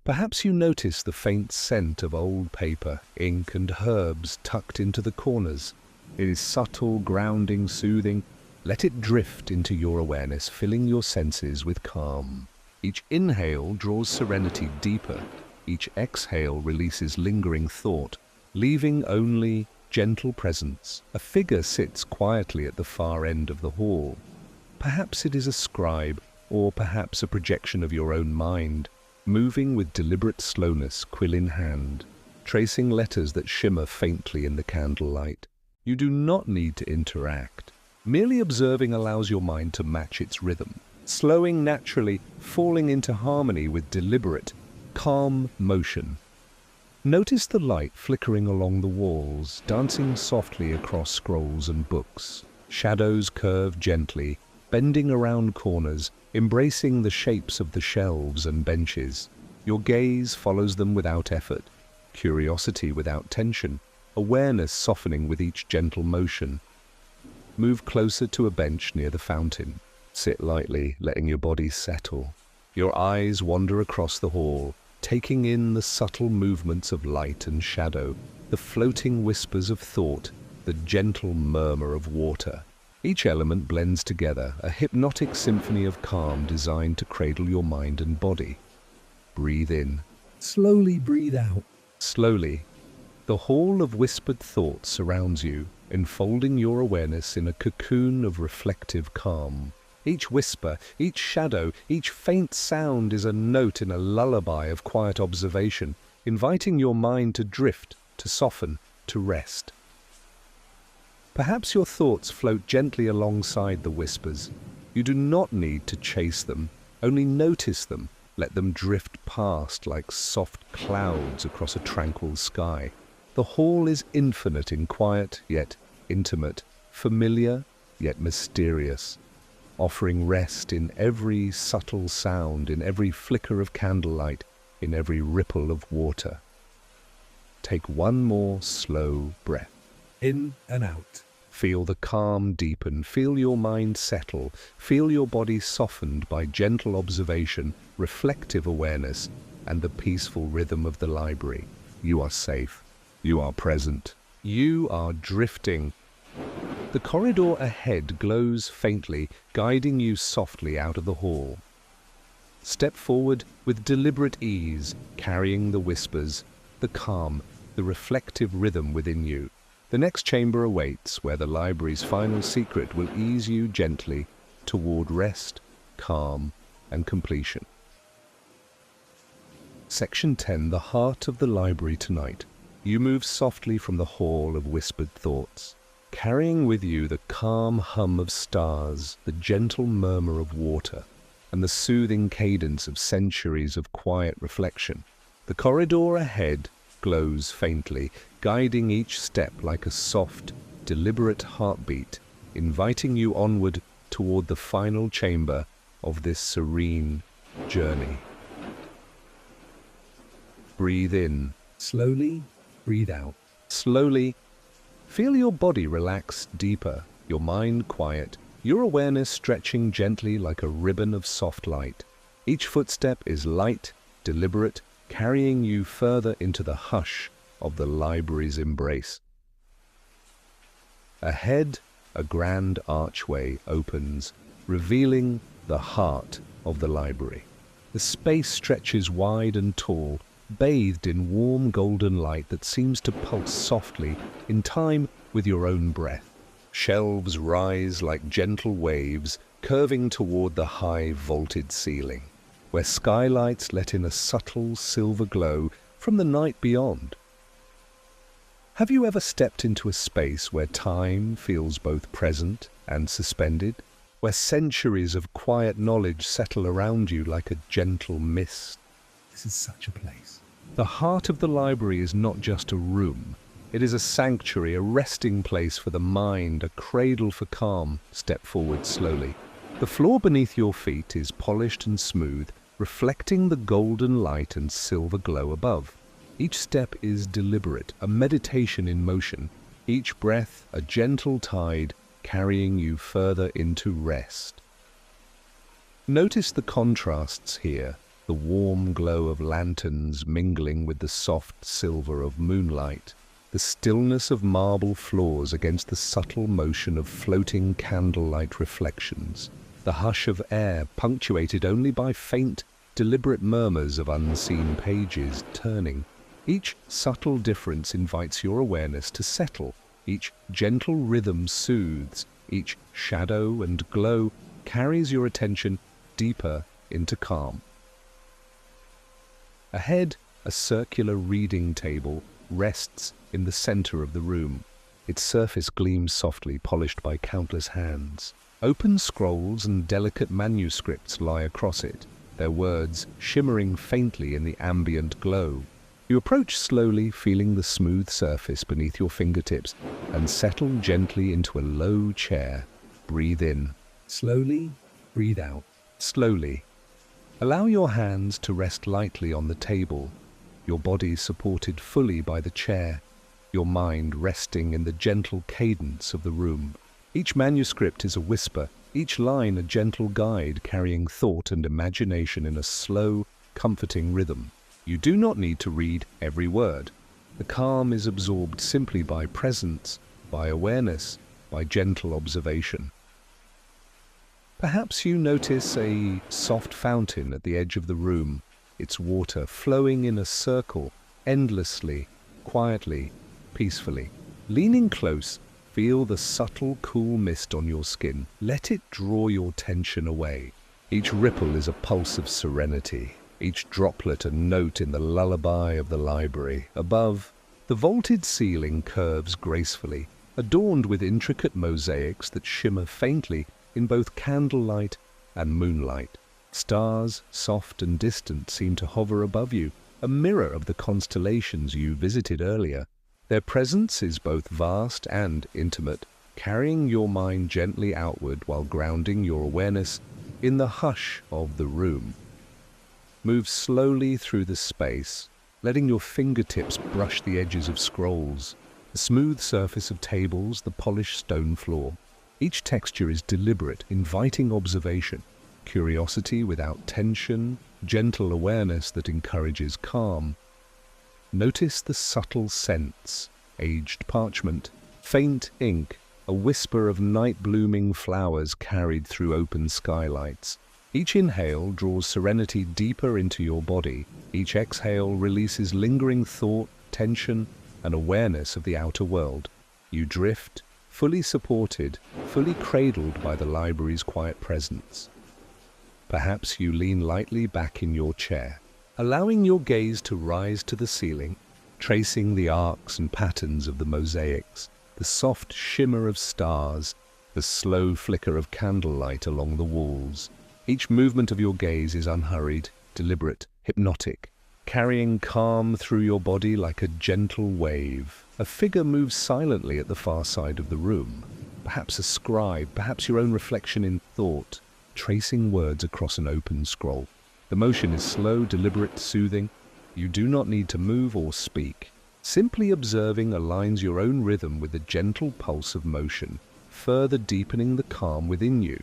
A: Perhaps you notice the faint scent of old paper, ink, and herbs tucked into the corners. It is subtle, grounding, soothing. Let it drift into your awareness, filling your senses with calm. Each inhale draws serenity deeper. Each exhale releases lingering thought, leaving only gentle presence. A figure sits quietly at the far end of the hall. Perhaps it is a scribe, or perhaps a projection of your own mind, moving with deliberate slowness, quill in hand, tracing letters that shimmer faintly in the candlelight. You do not need to interact. Merely observing allows your mind to match its rhythm, slowing naturally, falling into harmony with deliberate, calm motion. Notice the light flickering along the walls, dancing softly across scrolls and books. Shadows curve gently, bending around corners, embracing the shapes of the shelves and benches. Your gaze follows them without effort, curiosity without tension, awareness softening with each gentle motion. Move closer to a bench near the fountain. Sit lightly, letting your body settle. Your eyes wander across the hall, taking in the subtle movements of light and shadow, the floating whispers of thought, the gentle murmur of water. Each element blends together, a hypnotic symphony of calm designed to cradle your mind and body. Breathe in.
B: Slowly breathe out.
A: Slowly. The hall of whispered thought surrounds you, enfolding your awareness in a cocoon of reflective calm. Each whisper, each shadow, each faint sound is a note in a lullaby of quiet observation, inviting your mind to drift, to soften, to rest. Perhaps your thoughts float gently alongside the whispers. You do not need to chase them, only notice them, let them drift past like soft clouds across a tranquil sky. The hall is infinite in quiet, yet intimate, familiar, yet mysterious, offering rest in every subtle sound, in every flicker of candlelight, in every ripple of water. Take one more slow breath.
B: In and out.
A: Feel the calm deepen, feel your mind settle, feel your body softened by gentle observation, reflective awareness, and the peaceful rhythm of the library. You are safe. You are present. You are drifting. The corridor ahead glows faintly, guiding you softly out of the hall. Step forward with deliberate ease, carrying the whispers, the calm, the reflective rhythm within you. The next chamber awaits, where the library's final secret will ease you gently toward rest, calm, and completion. Section 10. The heart of the library tonight. You move softly from the hall of whispered thoughts, carrying with you the calm hum of stars, the gentle murmur of water, and the soothing cadence of centuries of quiet reflection. The corridor ahead glows faintly, guiding each step like a soft, deliberate heartbeat, inviting you onward toward the final chamber of this serene journey. Breathe in.
B: Slowly breathe out.
A: Slowly. Feel your body relax deeper, your mind quiet, your awareness stretching gently like a ribbon of soft light. Each footstep is light, deliberate, carrying you further into the hush of the library's embrace. Ahead, a grand archway opens, revealing the heart of the library. The space stretches wide and tall, bathed in warm golden light that seems to pulse softly, in time with your own breath. Shelves rise like gentle waves, curving toward the high vaulted ceiling, where skylights let in a subtle silver glow from the night beyond. Have you ever stepped into a space where time feels both present and suspended, where centuries of quiet knowledge settle around you like a gentle mist?
B: This is such a place.
A: The heart of the library is not just a room. It is a sanctuary, a resting place for the mind, a cradle for calm. Step forward slowly. The floor beneath your feet is polished and smooth, reflecting the golden light and silver glow above. Each step is deliberate, a meditation in motion, each breath a gentle tide carrying you further into rest. Notice the contrasts here, the warm glow of lanterns mingling with the soft silver of moonlight, the stillness of marble floors against the subtle motion of floating candlelight reflections, the hush of air punctuated only by faint, deliberate murmurs of unseen pages turning. Each subtle difference invites your awareness to settle. Each gentle rhythm soothes. Each shadow and glow carries your attention deeper into calm. Ahead, a circular reading table rests in the center of the room. Its surface gleams softly, polished by countless hands. Open scrolls and delicate manuscripts lie across it, their words shimmering faintly in the ambient glow. You approach slowly, feeling the smooth surface beneath your fingertips, and settle gently into a low chair. Breathe in.
B: Slowly, breathe out.
A: Slowly. Allow your hands to rest lightly on the table, your body supported fully by the chair, your mind resting in the gentle cadence of the room. Each manuscript is a whisper, each line a gentle guide carrying thought and imagination in a slow, comforting rhythm. You do not need to read every word. The calm is absorbed simply by presence, by awareness, by gentle observation. Perhaps you notice a soft fountain at the edge of the room, its water flowing in a circle, endlessly, quietly, peacefully. Leaning close, feel the subtle, cool mist on your skin. Let it draw your tension away. Each ripple is a pulse of serenity, each droplet a note in the lullaby of the library. Above, the vaulted ceiling curves gracefully, adorned with intricate mosaics that shimmer faintly in both candlelight and moonlight. Stars, soft and distant, seem to hover above you, a mirror of the constellations you visited earlier. Their presence is both vast and intimate, carrying your mind gently outward while grounding your awareness in the hush of the room. Move slowly through the space, letting your fingertips brush the edges of scrolls, the smooth surface of tables, the polished stone floor. Each texture is deliberate, inviting observation, curiosity without tension, gentle awareness that encourages calm. Notice the subtle scents, aged parchment, faint ink, a whisper of night-blooming flowers carried through open skylights. Each inhale draws serenity deeper into your body. Each exhale releases lingering thought, tension, and awareness of the outer world. You drift, fully supported, fully cradled by the library's quiet presence. Perhaps you lean lightly back in your chair, allowing your gaze to rise to the ceiling, tracing the arcs and patterns of the mosaics, the soft shimmer of stars, the slow flicker of candlelight along the walls. Each movement of your gaze is unhurried, deliberate, hypnotic, carrying calm through your body like a gentle wave. A figure moves silently at the far side of the room, perhaps a scribe, perhaps your own reflection in thought, tracing words across an open scroll. The motion is slow, deliberate, soothing. You do not need to move or speak. Simply observing aligns your own rhythm with the gentle pulse of motion, further deepening the calm within you.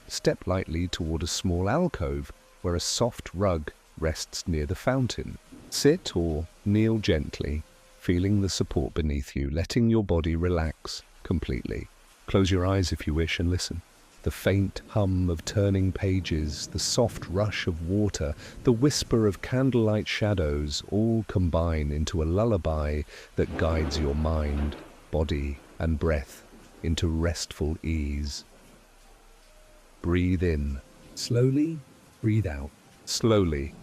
A: Step lightly toward a small alcove where a soft rug rests near the fountain. Sit or kneel gently, feeling the support beneath you, letting your body relax completely. Close your eyes if you wish and listen. The faint hum of turning pages, the soft rush of water, the whisper of candlelight shadows all combine into a lullaby that guides your mind, body, and breath into restful ease. Breathe in.
B: Slowly, breathe out.
A: Slowly.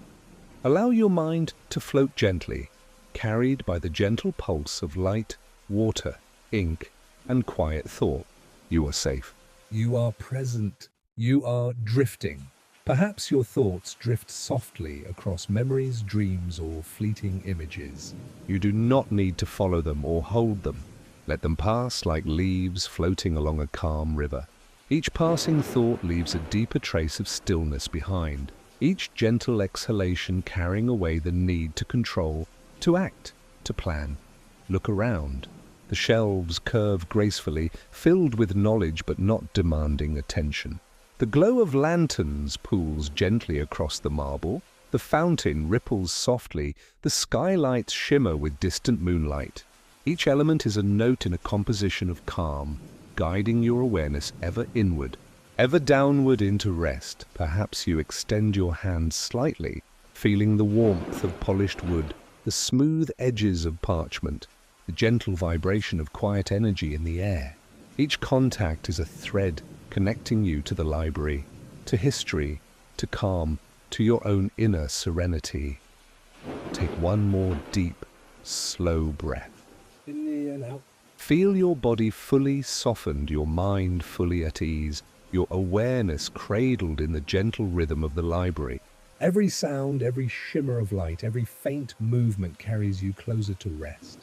A: Allow your mind to float gently, carried by the gentle pulse of light, water, ink, and quiet thought. You are safe.
B: You are present. You are drifting. Perhaps your thoughts drift softly across memories, dreams, or fleeting images.
A: You do not need to follow them or hold them. Let them pass like leaves floating along a calm river. Each passing thought leaves a deeper trace of stillness behind, each gentle exhalation carrying away the need to control, to act, to plan. Look around. The shelves curve gracefully, filled with knowledge but not demanding attention. The glow of lanterns pools gently across the marble, the fountain ripples softly, the skylights shimmer with distant moonlight. Each element is a note in a composition of calm, guiding your awareness ever inward, ever downward into rest. Perhaps you extend your hand slightly, feeling the warmth of polished wood, the smooth edges of parchment, the gentle vibration of quiet energy in the air. Each contact is a thread connecting you to the library, to history, to calm, to your own inner serenity. Take one more deep, slow breath.
B: In and out.
A: Feel your body fully softened, your mind fully at ease, your awareness cradled in the gentle rhythm of the library.
B: Every sound, every shimmer of light, every faint movement carries you closer to rest.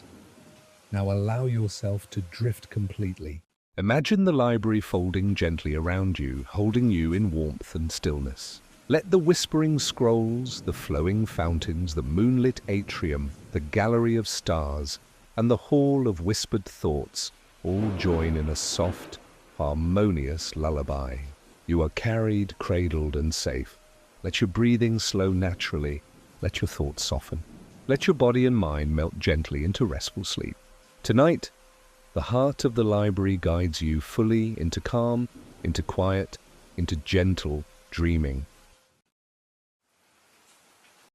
B: Now allow yourself to drift completely.
A: Imagine the library folding gently around you, holding you in warmth and stillness. Let the whispering scrolls, the flowing fountains, the moonlit atrium, the gallery of stars, and the hall of whispered thoughts all join in a soft, harmonious lullaby. You are carried, cradled, and safe. Let your breathing slow naturally. Let your thoughts soften. Let your body and mind melt gently into restful sleep. Tonight, the heart of the library guides you fully into calm, into quiet, into gentle dreaming.